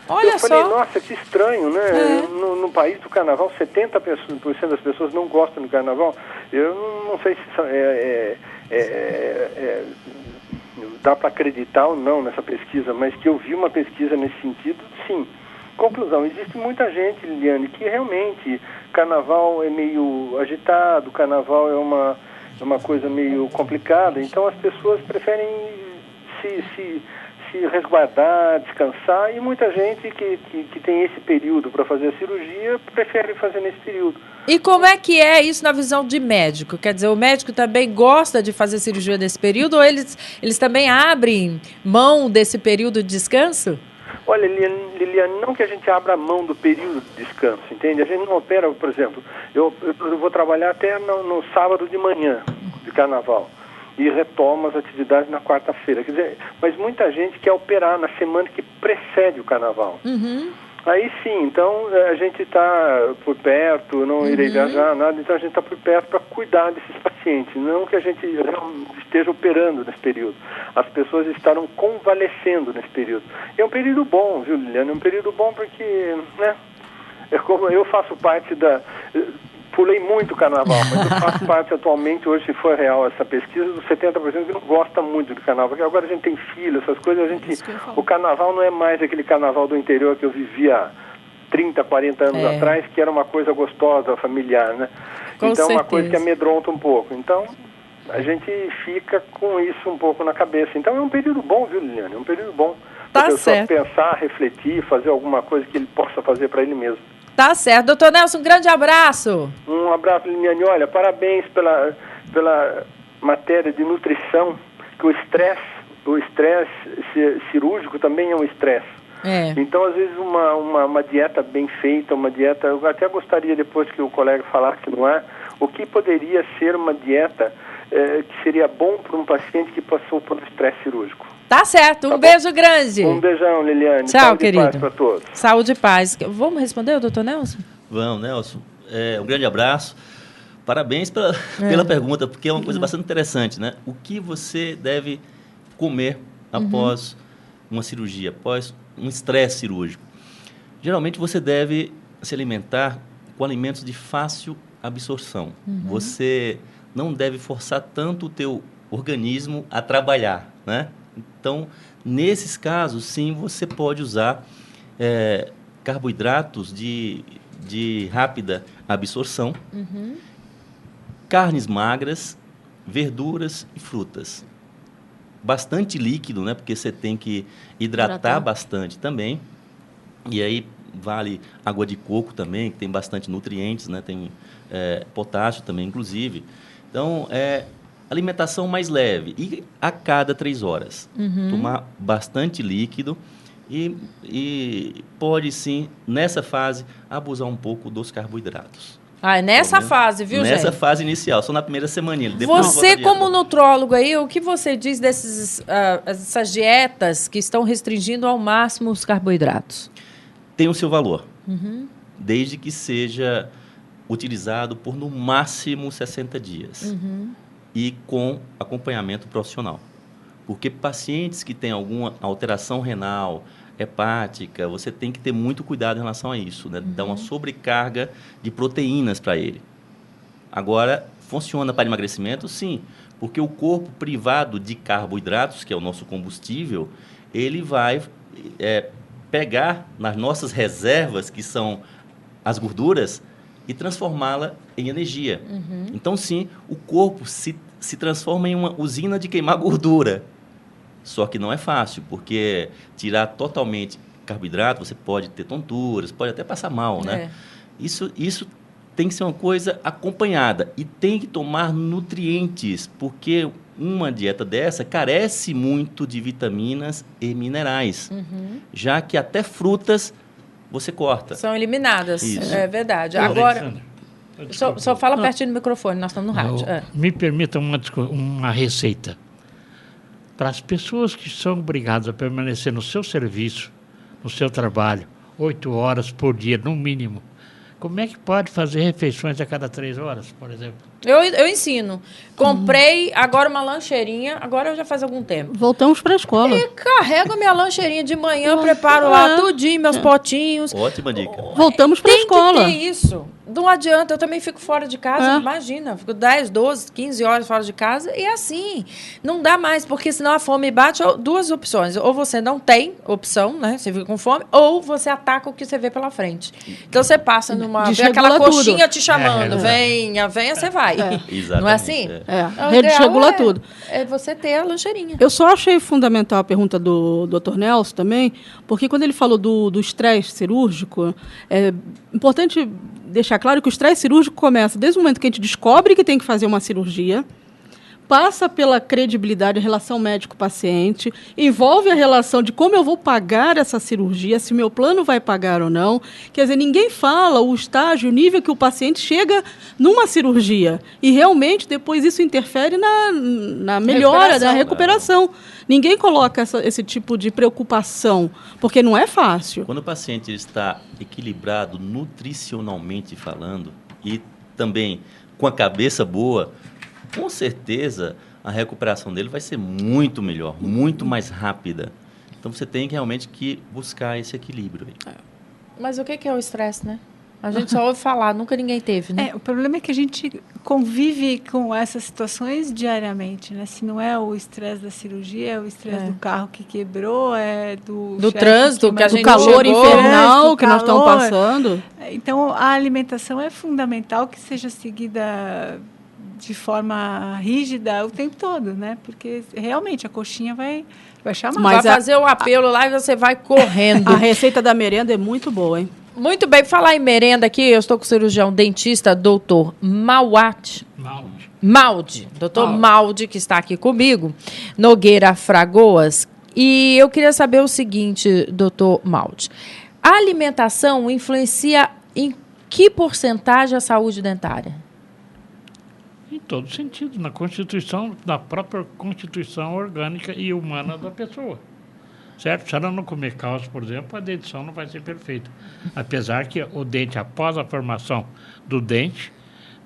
A: Olha
J: eu falei,
A: só.
J: nossa, que estranho, né?
A: É.
J: No país do carnaval, 70% das pessoas não gostam de carnaval. Eu não sei se dá para acreditar ou não nessa pesquisa, mas que eu vi uma pesquisa nesse sentido, sim. Conclusão, existe muita gente, Liliane, que realmente carnaval é meio agitado, carnaval é uma coisa meio complicada, então as pessoas preferem se resguardar, descansar, e muita gente que tem esse período para fazer a cirurgia prefere fazer nesse período.
A: E como é que é isso na visão de médico? Quer dizer, o médico também gosta de fazer cirurgia nesse período ou eles também abrem mão desse período de descanso?
J: Olha, Liliane, não que a gente abra mão do período de descanso, entende? A gente não opera, por exemplo, eu vou trabalhar até no sábado de manhã de carnaval e retomo as atividades na quarta-feira. Quer dizer, mas muita gente quer operar na semana que precede o carnaval.
A: Uhum.
J: Aí sim, então a gente está por perto, não irei viajar, nada, então a gente está por perto para cuidar desses pacientes, não que a gente esteja operando nesse período. As pessoas estarão convalescendo nesse período. É um período bom, viu, Liliane? É um período bom porque, né, como eu faço parte pulei muito o carnaval, mas eu faço parte atualmente, hoje se for real essa pesquisa, dos 70% que não gosta muito do carnaval, porque agora a gente tem filho, essas coisas, o carnaval não é mais aquele carnaval do interior que eu vivia 30, 40 anos atrás, que era uma coisa gostosa, familiar, né?
A: Com
J: então é uma
A: certeza.
J: coisa que amedronta um pouco. Então, a gente fica com isso um pouco na cabeça. Então é um período bom, viu, Liliane? É um período bom.
A: Tá
J: Para a pessoa
A: certo.
J: pensar, refletir, fazer alguma coisa que ele possa fazer para ele mesmo.
A: Tá certo. Doutor Nelson, um grande abraço.
J: Um abraço, Liliane. Olha, parabéns pela matéria de nutrição, que o estresse cirúrgico também é um estresse.
A: É.
J: Então, às vezes, uma dieta bem feita, uma dieta... Eu até gostaria, depois que o colega falasse no ar, o que poderia ser uma dieta que seria bom para um paciente que passou por um estresse cirúrgico.
A: Tá certo. Um beijo grande.
J: Um beijão, Liliane.
A: Tchau,
J: Saúde
A: querido.
J: e paz para todos.
A: Saúde e paz. Vamos responder, doutor Nelson?
E: Vamos, Nelson. Um grande abraço. Parabéns pela pergunta, porque é uma coisa bastante interessante, né? O que você deve comer após uma cirurgia, após um estresse cirúrgico? Geralmente você deve se alimentar com alimentos de fácil absorção. Você não deve forçar tanto o teu organismo a trabalhar, né? Então, nesses casos, sim, você pode usar carboidratos de rápida absorção, carnes magras, verduras e frutas. Bastante líquido, né? Porque você tem que hidratar bastante também. E aí vale água de coco também, que tem bastante nutrientes, né? Tem potássio também, inclusive. Então, alimentação mais leve. E a cada 3 horas. Tomar bastante líquido e pode, sim, nessa fase, abusar um pouco dos carboidratos.
A: Ah, é nessa fase, viu, gente?
E: Nessa fase inicial, só na primeira semaninha.
A: Você, como nutrólogo aí, o que você diz dessas dietas que estão restringindo ao máximo os carboidratos?
E: Tem o seu valor, desde que seja utilizado por no máximo 60 dias e com acompanhamento profissional. Porque pacientes que têm alguma alteração renal, hepática, você tem que ter muito cuidado em relação a isso, né? Dar uma sobrecarga de proteínas para ele. Agora, funciona para emagrecimento? Sim, porque o corpo privado de carboidratos, que é o nosso combustível, ele vai pegar nas nossas reservas, que são as gorduras, e transformá-la em energia. Então, sim, o corpo se transforma em uma usina de queimar gordura. Só que não é fácil, porque tirar totalmente carboidrato, você pode ter tonturas, pode até passar mal, né? Isso tem que ser uma coisa acompanhada e tem que tomar nutrientes, porque uma dieta dessa carece muito de vitaminas e minerais, já que até frutas você corta.
A: São eliminadas,
E: Isso.
A: é verdade.
D: Ô,
A: Agora, só fala pertinho do microfone, nós estamos no rádio.
D: Me permita uma receita. Para as pessoas que são obrigadas a permanecer no seu serviço, no seu trabalho, 8 horas por dia, no mínimo, como é que pode fazer refeições a cada 3 horas, por exemplo?
A: Eu ensino. Comprei agora uma lancheirinha, agora já faz algum tempo.
B: Voltamos para a escola.
A: E carrego a minha lancheirinha de manhã, preparo lá tudinho, meus potinhos.
E: Ótima dica.
B: Voltamos para a escola.
A: Tem que ter isso. Não adianta, eu também fico fora de casa, imagina, fico 10, 12, 15 horas fora de casa e assim, não dá mais, porque senão a fome bate. Duas opções, ou você não tem opção, né, você fica com fome, ou você ataca o que você vê pela frente. Então você passa vê aquela coxinha te chamando, venha, você vai.
E: Exatamente.
A: Não é assim?
B: Redesregula tudo.
A: É você ter a lancheirinha.
B: Eu só achei fundamental a pergunta do Dr. Nelson também, porque quando ele falou do estresse cirúrgico, é importante deixar claro que o estresse cirúrgico começa desde o momento que a gente descobre que tem que fazer uma cirurgia, passa pela credibilidade, a relação médico-paciente, envolve a relação de como eu vou pagar essa cirurgia, se o meu plano vai pagar ou não. Quer dizer, ninguém fala o estágio, o nível que o paciente chega numa cirurgia. E realmente depois isso interfere na melhora, da recuperação. Ninguém coloca esse tipo de preocupação, porque não é fácil.
E: Quando o paciente está equilibrado nutricionalmente falando e também com a cabeça boa, com certeza a recuperação dele vai ser muito melhor, muito mais rápida. Então você tem realmente que buscar esse equilíbrio aí.
A: Mas o que é o estresse, né? A gente só ouve falar, nunca ninguém teve, né?
C: O problema é que a gente convive com essas situações diariamente, né? Se não é o estresse da cirurgia, é o estresse do carro que quebrou, é do
A: trânsito que a gente
B: do calor infernal que nós estamos passando.
C: Então, a alimentação é fundamental que seja seguida de forma rígida o tempo todo, né? Porque realmente a coxinha vai chamar.
A: Mas vai fazer o apelo lá e você vai correndo.
B: A receita da merenda é muito boa, hein?
A: Muito bem, falar em merenda aqui, eu estou com o cirurgião dentista, doutor Maldi, doutor Maldi, que está aqui comigo, Nogueira Fragoas. E eu queria saber o seguinte, doutor Maldi, a alimentação influencia em que porcentagem a saúde dentária?
D: Em todo sentido, na própria constituição orgânica e humana da pessoa. Certo? Se ela não comer cálcio, por exemplo, a dentição não vai ser perfeita. Apesar que o dente, após a formação do dente,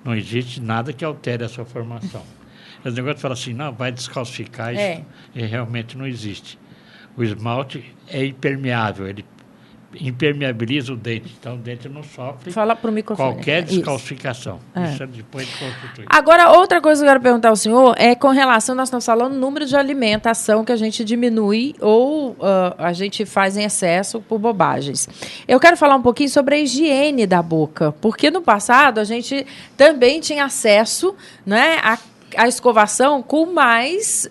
D: não existe nada que altere a sua formação. Esse negócio de falar assim, não, vai descalcificar, isso realmente não existe. O esmalte é impermeável, ele impermeabiliza o dente, então o dente não sofre qualquer descalcificação. Isso depois de constituir.
A: Agora, outra coisa que eu quero perguntar ao senhor é com relação, nós estamos falando do número de alimentação que a gente diminui ou a gente faz em excesso por bobagens. Eu quero falar um pouquinho sobre a higiene da boca, porque no passado a gente também tinha acesso, né, a escovação com mais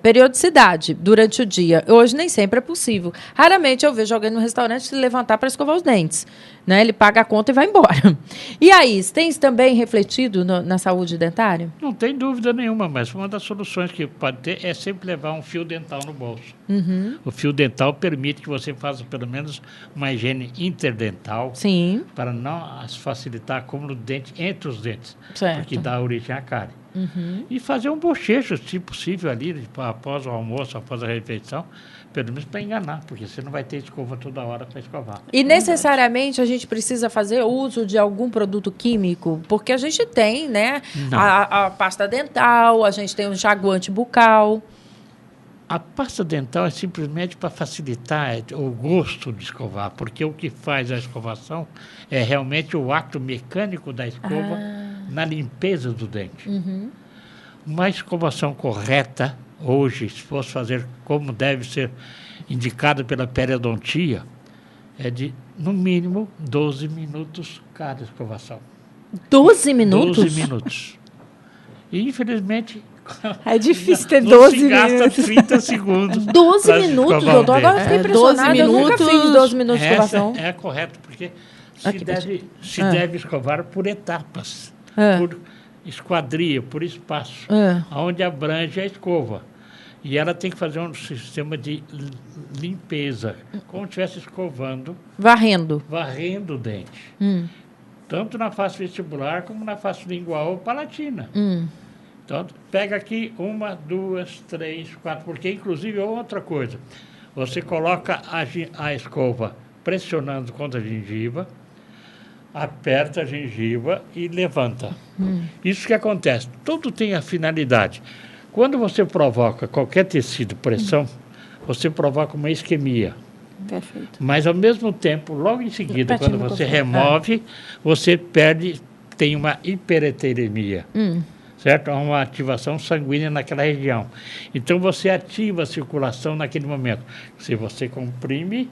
A: periodicidade durante o dia. Hoje nem sempre é possível. Raramente eu vejo alguém no restaurante se levantar para escovar os dentes. Né? Ele paga a conta e vai embora. E aí, tem isso também refletido na saúde dentária?
D: Não tem dúvida nenhuma, mas uma das soluções que pode ter é sempre levar um fio dental no bolso. O fio dental permite que você faça pelo menos uma higiene interdental.
A: Sim.
D: Para não facilitar acúmulo do dente entre os dentes.
A: Certo.
D: Porque dá origem à cárie. E fazer um bochecho, se possível, ali, após o almoço, após a refeição, pelo menos para enganar, porque você não vai ter escova toda hora para escovar.
A: E necessariamente a gente precisa fazer uso de algum produto químico? Porque a gente tem, né, a pasta dental, a gente tem o enxaguante bucal.
D: A pasta dental é simplesmente para facilitar o gosto de escovar, porque o que faz a escovação é realmente o ato mecânico da escova na limpeza do dente. Uma escovação correta, hoje, se fosse fazer como deve ser indicado pela periodontia, é de, no mínimo, 12 minutos cada escovação.
A: 12 minutos?
D: 12 minutos. E, infelizmente...
C: É difícil ter 12
D: se gasta
C: minutos.
D: 30 segundos.
A: 12 minutos, doutor? Agora eu fiquei impressionada.
B: 12
A: Eu nunca
B: minutos.
A: fiz 12 minutos de escovação.
D: É correto, porque
A: Aqui,
D: se deve escovar por etapas, por esquadria, por espaço, onde abrange a escova. E ela tem que fazer um sistema de limpeza, como se estivesse escovando.
A: Varrendo
D: o dente. Tanto na face vestibular como na face lingual ou palatina. Então, pega aqui 1, 2, 3, 4, porque, inclusive, é outra coisa. Você coloca a escova pressionando contra a gengiva, aperta a gengiva e levanta. Isso que acontece. Tudo tem a finalidade. Quando você provoca qualquer tecido pressão, você provoca uma isquemia.
B: Perfeito.
D: Mas, ao mesmo tempo, logo em seguida, quando você remove, você tem uma hipereteremia. Certo? Há uma ativação sanguínea naquela região. Então, você ativa a circulação naquele momento. Se você comprime,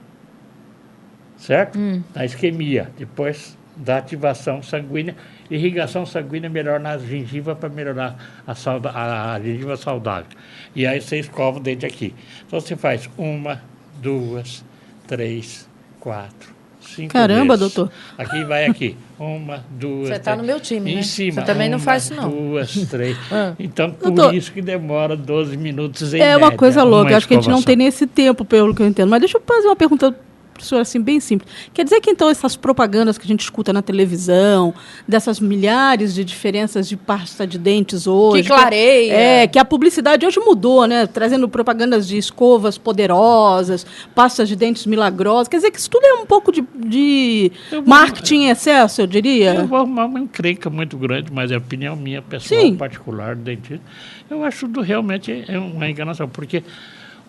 D: certo? A isquemia. Depois da ativação sanguínea, irrigação sanguínea melhor na gengiva para melhorar a gengiva saudável. E aí você escova o dente aqui. Então, você faz 1, 2, 3, 4, 5
B: Caramba,
D: vezes.
B: doutor.
D: Aqui vai aqui. 1, 2,
A: Você está no meu time,
D: em
A: né?
D: cima.
A: Você também não faz isso, não.
D: 2, 3. Então, por
B: Doutor,
D: isso que demora 12 minutos em
B: É uma
D: média,
B: coisa louca.
D: uma
B: Acho que a gente não
D: escovação.
B: tem nem esse tempo, pelo que eu entendo. Mas deixa eu fazer uma pergunta, professor, assim, bem simples. Quer dizer que, então, essas propagandas que a gente escuta na televisão, dessas milhares de diferenças de pasta de dentes hoje...
A: Que clareia.
B: Que a publicidade hoje mudou, né? Trazendo propagandas de escovas poderosas, pastas de dentes milagrosas. Quer dizer que isso tudo é um pouco de marketing em excesso, eu diria?
D: Eu vou arrumar uma encrenca muito grande, mas é a opinião minha, pessoal,
B: Sim.
D: particular, do dentista. Eu acho tudo realmente é uma enganação, porque...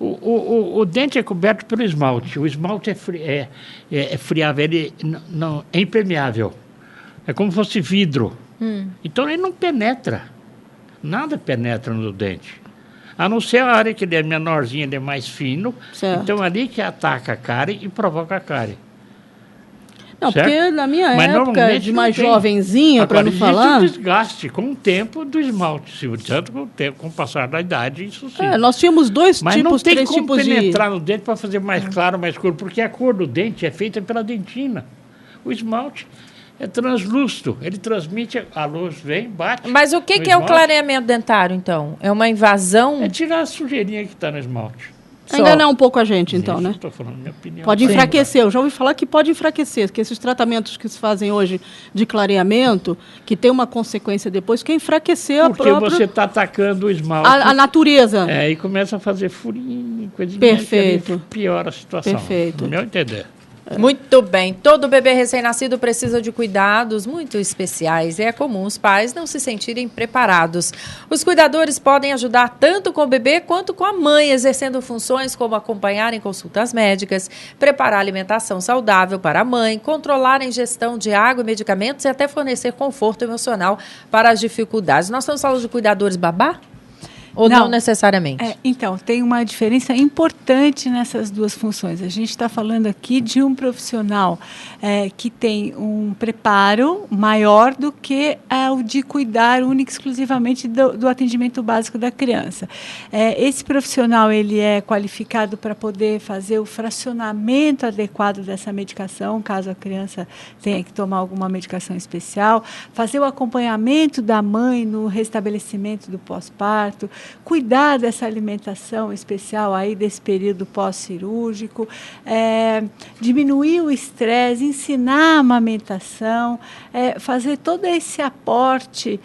D: O dente é coberto pelo esmalte. O esmalte é friável, ele não, é impermeável. É como se fosse vidro. Então, ele não penetra. Nada penetra no dente. A não ser a área que ele é menorzinho, ele é mais fino.
B: Certo.
D: Então, ali que ataca a cárie e provoca a cárie.
B: Não,
D: certo?
B: porque na minha
D: Mas
B: época,
D: normalmente
B: de
D: não
B: mais
D: tem.
B: jovenzinha, para
D: Agora,
B: não falar...
D: existe o desgaste com o tempo do esmalte. Tanto com o tempo, com o passar da idade, isso sim.
B: nós tínhamos dois
D: Mas não
B: tipos,
D: tem
B: três
D: como
B: tipos de...
D: penetrar no dente para fazer mais claro, mais escuro, porque a cor do dente é feita pela dentina. O esmalte é translúcido, ele transmite, a luz vem, bate.
A: Mas o que é o
D: esmalte.
A: clareamento dentário, então? É uma invasão?
D: É tirar a sujeirinha que está no esmalte.
B: Enganar um pouco a gente, então, né?
D: Estou falando minha opinião.
B: Pode enfraquecer. Eu já ouvi falar que pode enfraquecer, que esses tratamentos que se fazem hoje de clareamento, que tem uma consequência depois, que é enfraquecer
D: Porque
B: a própria...
D: você está atacando o esmalte.
B: A natureza.
D: E começa a fazer furinho, coisinha.
B: Perfeito.
D: Que ali piora a situação.
B: Perfeito.
D: No meu entender.
A: Muito bem. Todo bebê recém-nascido precisa de cuidados muito especiais. É comum os pais não se sentirem preparados. Os cuidadores podem ajudar tanto com o bebê quanto com a mãe, exercendo funções como acompanhar em consultas médicas, preparar alimentação saudável para a mãe, controlar a ingestão de água e medicamentos e até fornecer conforto emocional para as dificuldades. Nós estamos falando de cuidadores babá? Ou não necessariamente?
C: Então, tem uma diferença importante nessas duas funções. A gente está falando aqui de um profissional que tem um preparo maior do que o de cuidar única e exclusivamente do atendimento básico da criança. Esse profissional ele é qualificado para poder fazer o fracionamento adequado dessa medicação, caso a criança tenha que tomar alguma medicação especial, fazer o acompanhamento da mãe no restabelecimento do pós-parto, cuidar dessa alimentação especial aí desse período pós-cirúrgico, diminuir o estresse, ensinar a amamentação, fazer todo esse aporte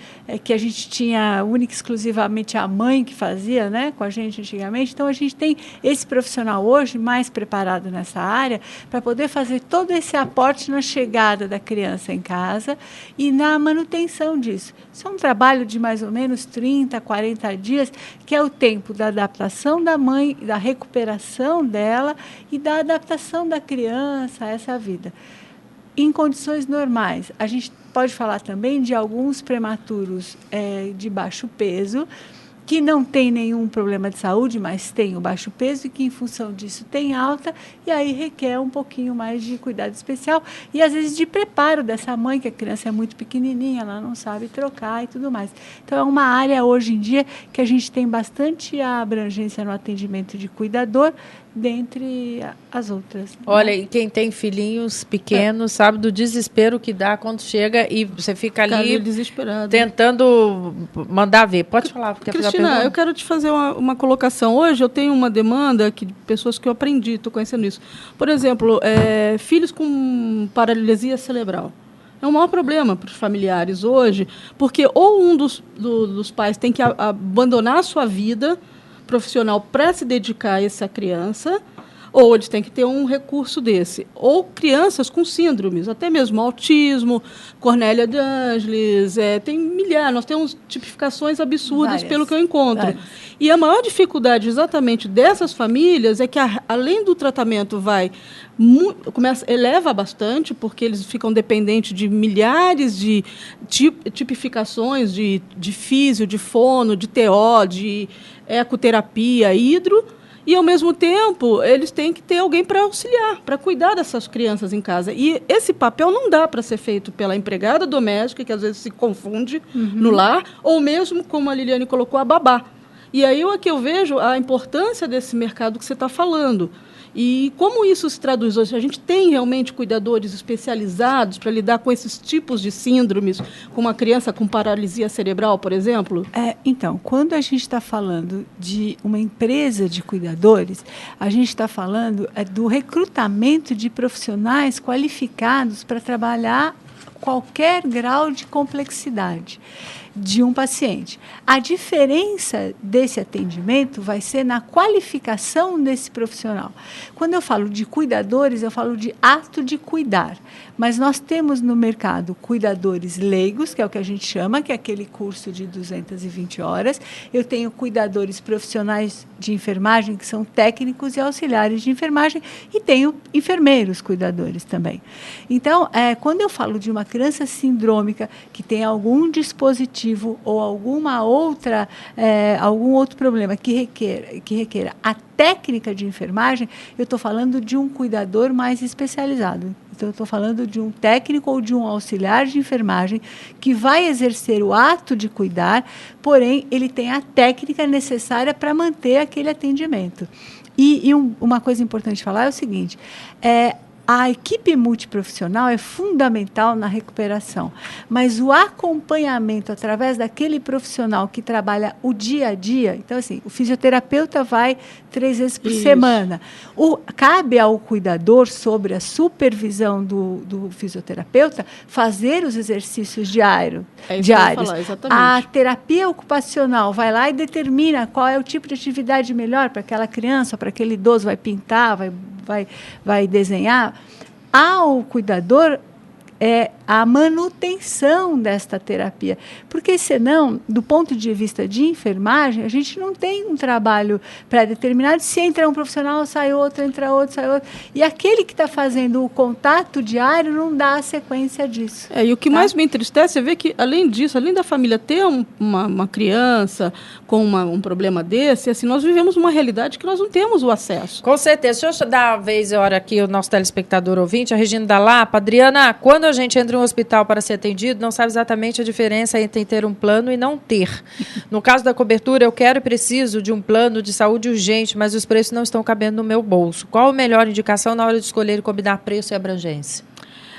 C: que a gente tinha única e exclusivamente a mãe que fazia, né, com a gente antigamente. Então, a gente tem esse profissional hoje mais preparado nessa área para poder fazer todo esse aporte na chegada da criança em casa e na manutenção disso. Isso é um trabalho de mais ou menos 30, 40 dias dias, que é o tempo da adaptação da mãe, da recuperação dela e da adaptação da criança a essa vida. Em condições normais, a gente pode falar também de alguns prematuros de baixo peso, que não tem nenhum problema de saúde, mas tem o baixo peso e que, em função disso, tem alta, e aí requer um pouquinho mais de cuidado especial e, às vezes, de preparo dessa mãe, que a criança é muito pequenininha, ela não sabe trocar e tudo mais. Então, é uma área, hoje em dia, que a gente tem bastante abrangência no atendimento de cuidador, dentre as outras.
A: Olha, e quem tem filhinhos pequenos sabe do desespero que dá quando chega e você fica ali
B: desesperado,
A: tentando mandar ver. Pode falar.
B: Cristina, eu quero te fazer uma colocação. Hoje eu tenho uma demanda de pessoas que eu aprendi, estou conhecendo isso. Por exemplo, filhos com paralisia cerebral. É um maior problema para os familiares hoje, porque ou um dos pais tem que abandonar a sua vida profissional para se dedicar a essa criança, ou eles têm que ter um recurso desse. Ou crianças com síndromes, até mesmo autismo, Cornélia de Angeles, tem milhares, nós temos tipificações absurdas pelo que eu encontro. E a maior dificuldade exatamente dessas famílias é que, além do tratamento eleva bastante, porque eles ficam dependentes de milhares de tipificações de físio, de fono, de TO, de ecoterapia, hidro, e, ao mesmo tempo, eles têm que ter alguém para auxiliar, para cuidar dessas crianças em casa. E esse papel não dá para ser feito pela empregada doméstica, que às vezes se confunde no lar, ou mesmo, como a Liliane colocou, a babá. E aí eu vejo a importância desse mercado que você está falando. E como isso se traduz hoje? A gente tem realmente cuidadores especializados para lidar com esses tipos de síndromes, com uma criança com paralisia cerebral, por exemplo?
C: Então, quando a gente está falando de uma empresa de cuidadores, a gente está falando do recrutamento de profissionais qualificados para trabalhar qualquer grau de complexidade de um paciente. A diferença desse atendimento vai ser na qualificação desse profissional. Quando eu falo de cuidadores, eu falo de ato de cuidar. Mas nós temos no mercado cuidadores leigos, que é o que a gente chama, que é aquele curso de 220 horas. Eu tenho cuidadores profissionais de enfermagem, que são técnicos e auxiliares de enfermagem, e tenho enfermeiros cuidadores também. Então, quando eu falo de uma criança sindrômica que tem algum dispositivo ou algum outro problema que requeira a técnica de enfermagem, eu estou falando de um cuidador mais especializado. Então, eu estou falando de um técnico ou de um auxiliar de enfermagem que vai exercer o ato de cuidar, porém, ele tem a técnica necessária para manter aquele atendimento. E uma coisa importante falar é o seguinte, a equipe multiprofissional é fundamental na recuperação, mas o acompanhamento através daquele profissional que trabalha o dia a dia, então, assim, o fisioterapeuta vai 3 vezes por semana. Cabe ao cuidador, sobre a supervisão do fisioterapeuta, fazer os exercícios diários. A terapia ocupacional vai lá e determina qual é o tipo de atividade melhor para aquela criança, para aquele idoso, vai pintar, vai desenhar. Ao cuidador a manutenção desta terapia, porque senão, do ponto de vista de enfermagem, a gente não tem um trabalho pré-determinado. Se entra um profissional, sai outro, entra outro, sai outro, e aquele que está fazendo o contato diário não dá a sequência disso.
B: E o que mais me entristece é ver que, além disso, além da família ter uma criança com um problema desse, assim, nós vivemos uma realidade que nós não temos o acesso.
A: Com certeza. Deixa eu dar uma vez a hora aqui o nosso telespectador ouvinte, a Regina da Lapa. Adriana, quando a gente entra em um hospital para ser atendido, não sabe exatamente a diferença entre ter um plano e não ter. No caso da cobertura, eu quero e preciso de um plano de saúde urgente, mas os preços não estão cabendo no meu bolso. Qual a melhor indicação na hora de escolher e combinar preço e abrangência?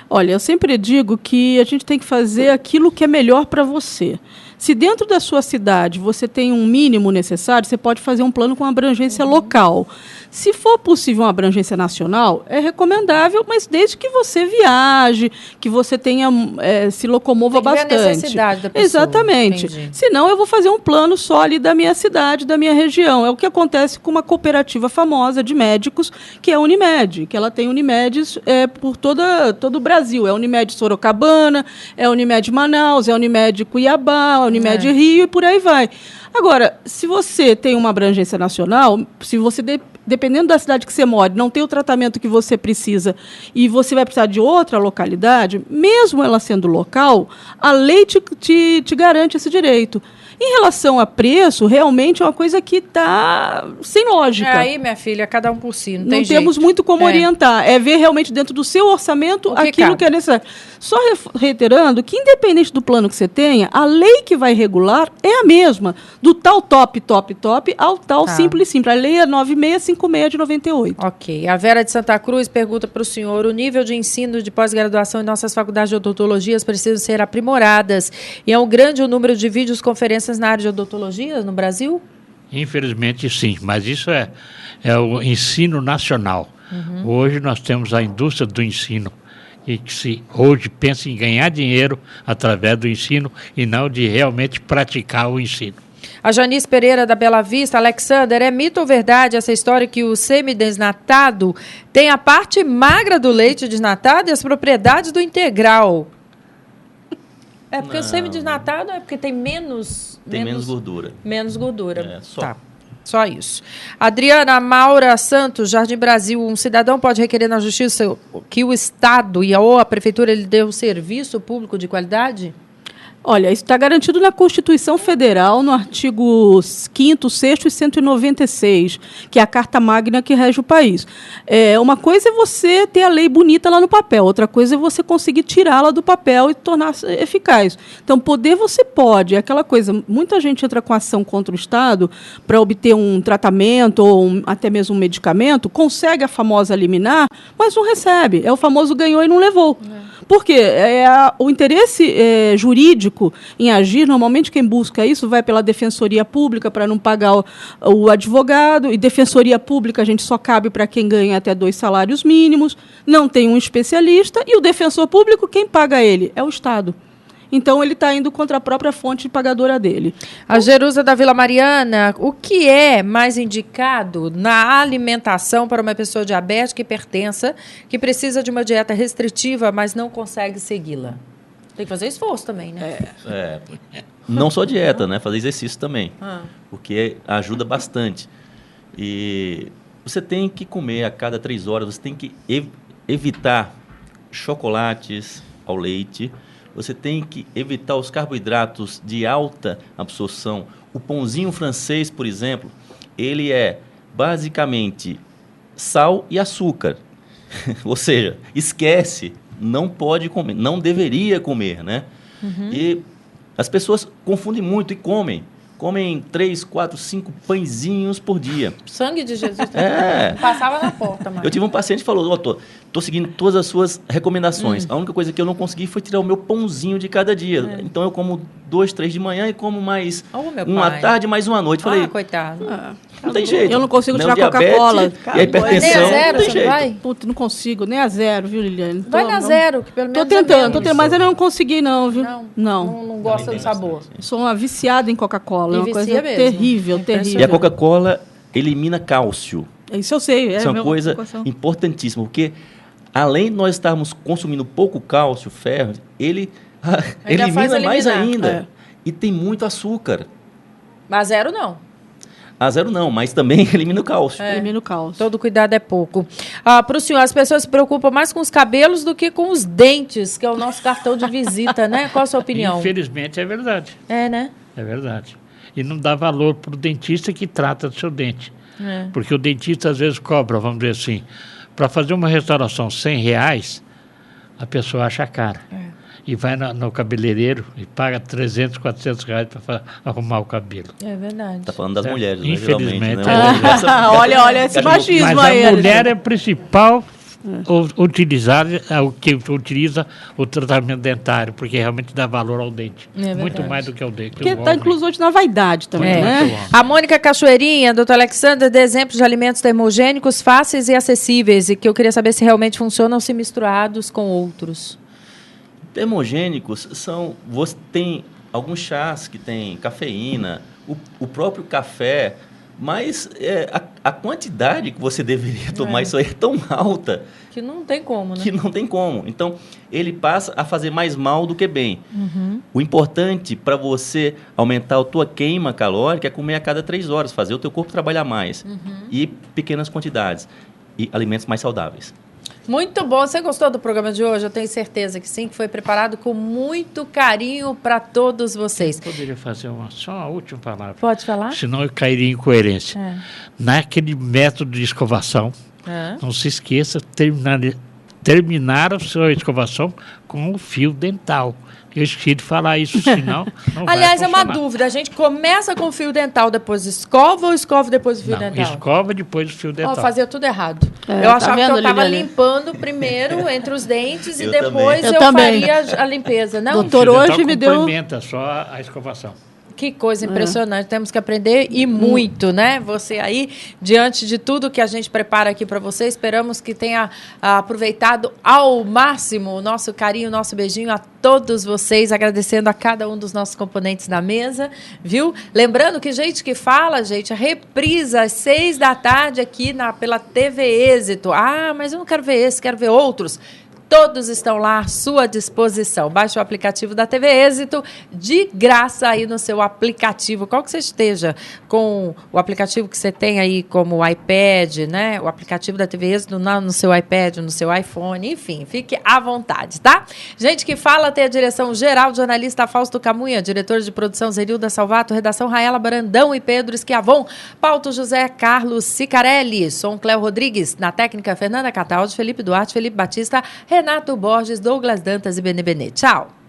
B: Olha, eu sempre digo que a gente tem que fazer aquilo que é melhor para você. Se dentro da sua cidade você tem um mínimo necessário, você pode fazer um plano com abrangência local. Se for possível uma abrangência nacional, é recomendável, mas desde que você viaje, que você tenha se locomova bastante.
A: Tem que ver a necessidade da pessoa.
B: Exatamente.
A: Entendi.
B: Senão eu vou fazer um plano só ali da minha cidade, da minha região. É o que acontece com uma cooperativa famosa de médicos, que é a Unimed, que ela tem Unimedes por todo o Brasil. É a Unimed Sorocabana, é a Unimed Manaus, é a Unimed Cuiabá, Unimed Rio e por aí vai. Agora, se você tem uma abrangência nacional, se você, dependendo da cidade que você mora, não tem o tratamento que você precisa e você vai precisar de outra localidade, mesmo ela sendo local, a lei te garante esse direito. Em relação a preço, realmente é uma coisa que está sem lógica.
A: Aí, minha filha, cada um por si, não
B: tem
A: jeito.
B: Temos muito como orientar. É ver realmente dentro do seu orçamento aquilo que é necessário. Só reiterando que, independente do plano que você tenha, a lei que vai regular é a mesma. Do tal top ao tal simples. A lei é 9656 de 98.
A: Ok. A Vera de Santa Cruz pergunta para o senhor: o nível de ensino de pós-graduação em nossas faculdades de odontologias precisam ser aprimoradas. E é um grande o número de videoconferências na área de odontologia no Brasil?
D: Infelizmente, sim. Mas isso é o ensino nacional. Hoje nós temos a indústria do ensino, que hoje pensa em ganhar dinheiro através do ensino e não de realmente praticar o ensino.
A: A Janice Pereira, da Bela Vista. Alexander, é mito ou verdade essa história que o semidesnatado tem a parte magra do leite desnatado e as propriedades do integral? É porque o semidesnatado é porque tem menos
E: gordura.
A: Menos gordura.
E: Só.
A: Tá. Só isso. Adriana Maura Santos, Jardim Brasil. Um cidadão pode requerer na justiça que o Estado ou a Prefeitura lhe dê um serviço público de qualidade?
B: Olha, isso está garantido na Constituição Federal, no artigo 5º, 6º e 196, que é a Carta Magna que rege o país. Uma coisa é você ter a lei bonita lá no papel, outra coisa é você conseguir tirá-la do papel e tornar eficaz. Então, poder você pode, é aquela coisa, muita gente entra com ação contra o Estado para obter um tratamento ou até mesmo um medicamento, consegue a famosa liminar, mas não recebe. É o famoso ganhou e não levou. Por quê? O interesse jurídico em agir, normalmente quem busca isso vai pela Defensoria Pública para não pagar o advogado, e Defensoria Pública a gente só cabe para quem ganha até 2 salários mínimos, não tem um especialista, e o defensor público, quem paga ele? É o Estado. Então, ele está indo contra a própria fonte pagadora dele.
A: A Jerusa da Vila Mariana, o que é mais indicado na alimentação para uma pessoa diabética e hipertensa que precisa de uma dieta restritiva, mas não consegue segui-la? Tem que fazer esforço também, né?
E: Não só dieta, né? Fazer exercício também. Porque ajuda bastante. E você tem que comer a cada 3 horas, você tem que evitar chocolates ao leite. Você tem que evitar os carboidratos de alta absorção. O pãozinho francês, por exemplo, ele é basicamente sal e açúcar. Ou seja, esquece, não pode comer, não deveria comer, né? E as pessoas confundem muito e comem 3, 4, 5 pãezinhos por dia.
A: Sangue de Jesus. Passava na porta, mano.
E: Eu tive um paciente que falou, tô seguindo todas as suas recomendações. A única coisa que eu não consegui foi tirar o meu pãozinho de cada dia. Então, eu como 2, 3 de manhã e como mais à tarde, mais uma à noite. Falei,
A: coitado.
E: Não tem jeito.
B: Eu não consigo tirar Coca-Cola.
E: E a hipertensão,
A: nem a zero,
E: não tem jeito.
A: Vai?
B: Puta, não consigo, nem a zero, viu, Liliane?
A: Vai na zero, que pelo menos
B: Tô tentando, mas eu não consegui não, viu?
A: Não gosta do sabor.
B: Sou uma viciada em Coca-Cola. É uma coisa
A: mesmo.
B: terrível.
E: E a Coca-Cola elimina cálcio.
B: Isso eu sei.
E: Isso é uma coisa importantíssima, porque além de nós estarmos consumindo pouco cálcio, ferro, ele elimina mais ainda. E tem muito açúcar.
A: Mas zero não.
E: A zero não, mas também elimina o cálcio.
B: Elimina o cálcio.
A: Todo cuidado é pouco. Para o senhor, as pessoas se preocupam mais com os cabelos do que com os dentes, que é o nosso cartão de visita, né? Qual a sua opinião?
D: Infelizmente, é verdade.
A: Né?
D: É verdade. E não dá valor para o dentista que trata do seu dente. Porque o dentista, às vezes, cobra, vamos dizer assim, para fazer uma restauração R$100, a pessoa acha caro. E vai no cabeleireiro e paga 300, 400 reais para arrumar o cabelo.
A: É verdade.
E: Está falando das mulheres,
D: infelizmente.
E: Né?
B: Olha esse machismo
D: mas
B: aí.
D: Mas a mulher é a principal que utiliza o tratamento dentário, porque realmente dá valor ao dente. Muito mais do que ao dente.
B: Porque está incluso hoje na vaidade também, né?
A: A Mônica Cachoeirinha, doutor Alexander, dê exemplos de alimentos termogênicos fáceis e acessíveis, e que eu queria saber se realmente funcionam ou se misturados com outros.
E: Termogênicos você tem alguns chás que tem cafeína, o próprio café, mas a quantidade que você deveria tomar isso aí é tão alta
A: que não tem como, né?
E: que não tem como. Então, ele passa a fazer mais mal do que bem. O importante para você aumentar a tua queima calórica é comer a cada 3 horas, fazer o teu corpo trabalhar mais. E pequenas quantidades. E alimentos mais saudáveis.
A: Muito bom. Você gostou do programa de hoje? Eu tenho certeza que sim, que foi preparado com muito carinho para todos vocês.
D: Eu poderia fazer só a última palavra.
A: Pode falar?
D: Senão eu cairia em incoerência. Naquele método de escovação, não se esqueça, terminar a sua escovação com o fio dental. Eu esqueci de falar isso, senão não vai
A: Aliás, é uma
D: funcionar.
A: dúvida. A gente começa com o fio dental, depois escova ou escova depois do fio dental?
D: Escova depois do fio dental.
A: Fazia tudo errado.
B: É,
A: eu
B: tá
A: achava
B: vendo,
A: que eu estava
B: Liliane?
A: limpando primeiro entre os dentes e
E: Eu
A: depois
B: também.
A: eu
B: Eu também.
A: faria a limpeza. Não,
B: Doutor,
D: O fio dental
B: hoje me deu...
D: complementa só a escovação.
A: que coisa impressionante. Temos que aprender e muito, né? Você aí, diante de tudo que a gente prepara aqui para você, esperamos que tenha aproveitado ao máximo o nosso carinho, o nosso beijinho a todos vocês, agradecendo a cada um dos nossos componentes da mesa, viu? Lembrando que Gente que Fala, gente, a reprisa às 6 da tarde aqui pela TV Êxito. Ah, mas eu não quero ver esse, quero ver outros. Todos estão lá à sua disposição. Baixe o aplicativo da TV Êxito de graça aí no seu aplicativo. Qual que você esteja com o aplicativo que você tem aí como o iPad, né? O aplicativo da TV Êxito no seu iPad, no seu iPhone, enfim, fique à vontade, tá? Gente que Fala tem a direção geral do jornalista Fausto Camunha, diretor de produção Zerilda Salvato, redação Raela Brandão e Pedro Esquiavon, pauta José Carlos Sicarelli, som Cléo Rodrigues, na técnica Fernanda Cataldi, Felipe Duarte, Felipe Batista, Renato Borges, Douglas Dantas e Benê Benê. Tchau!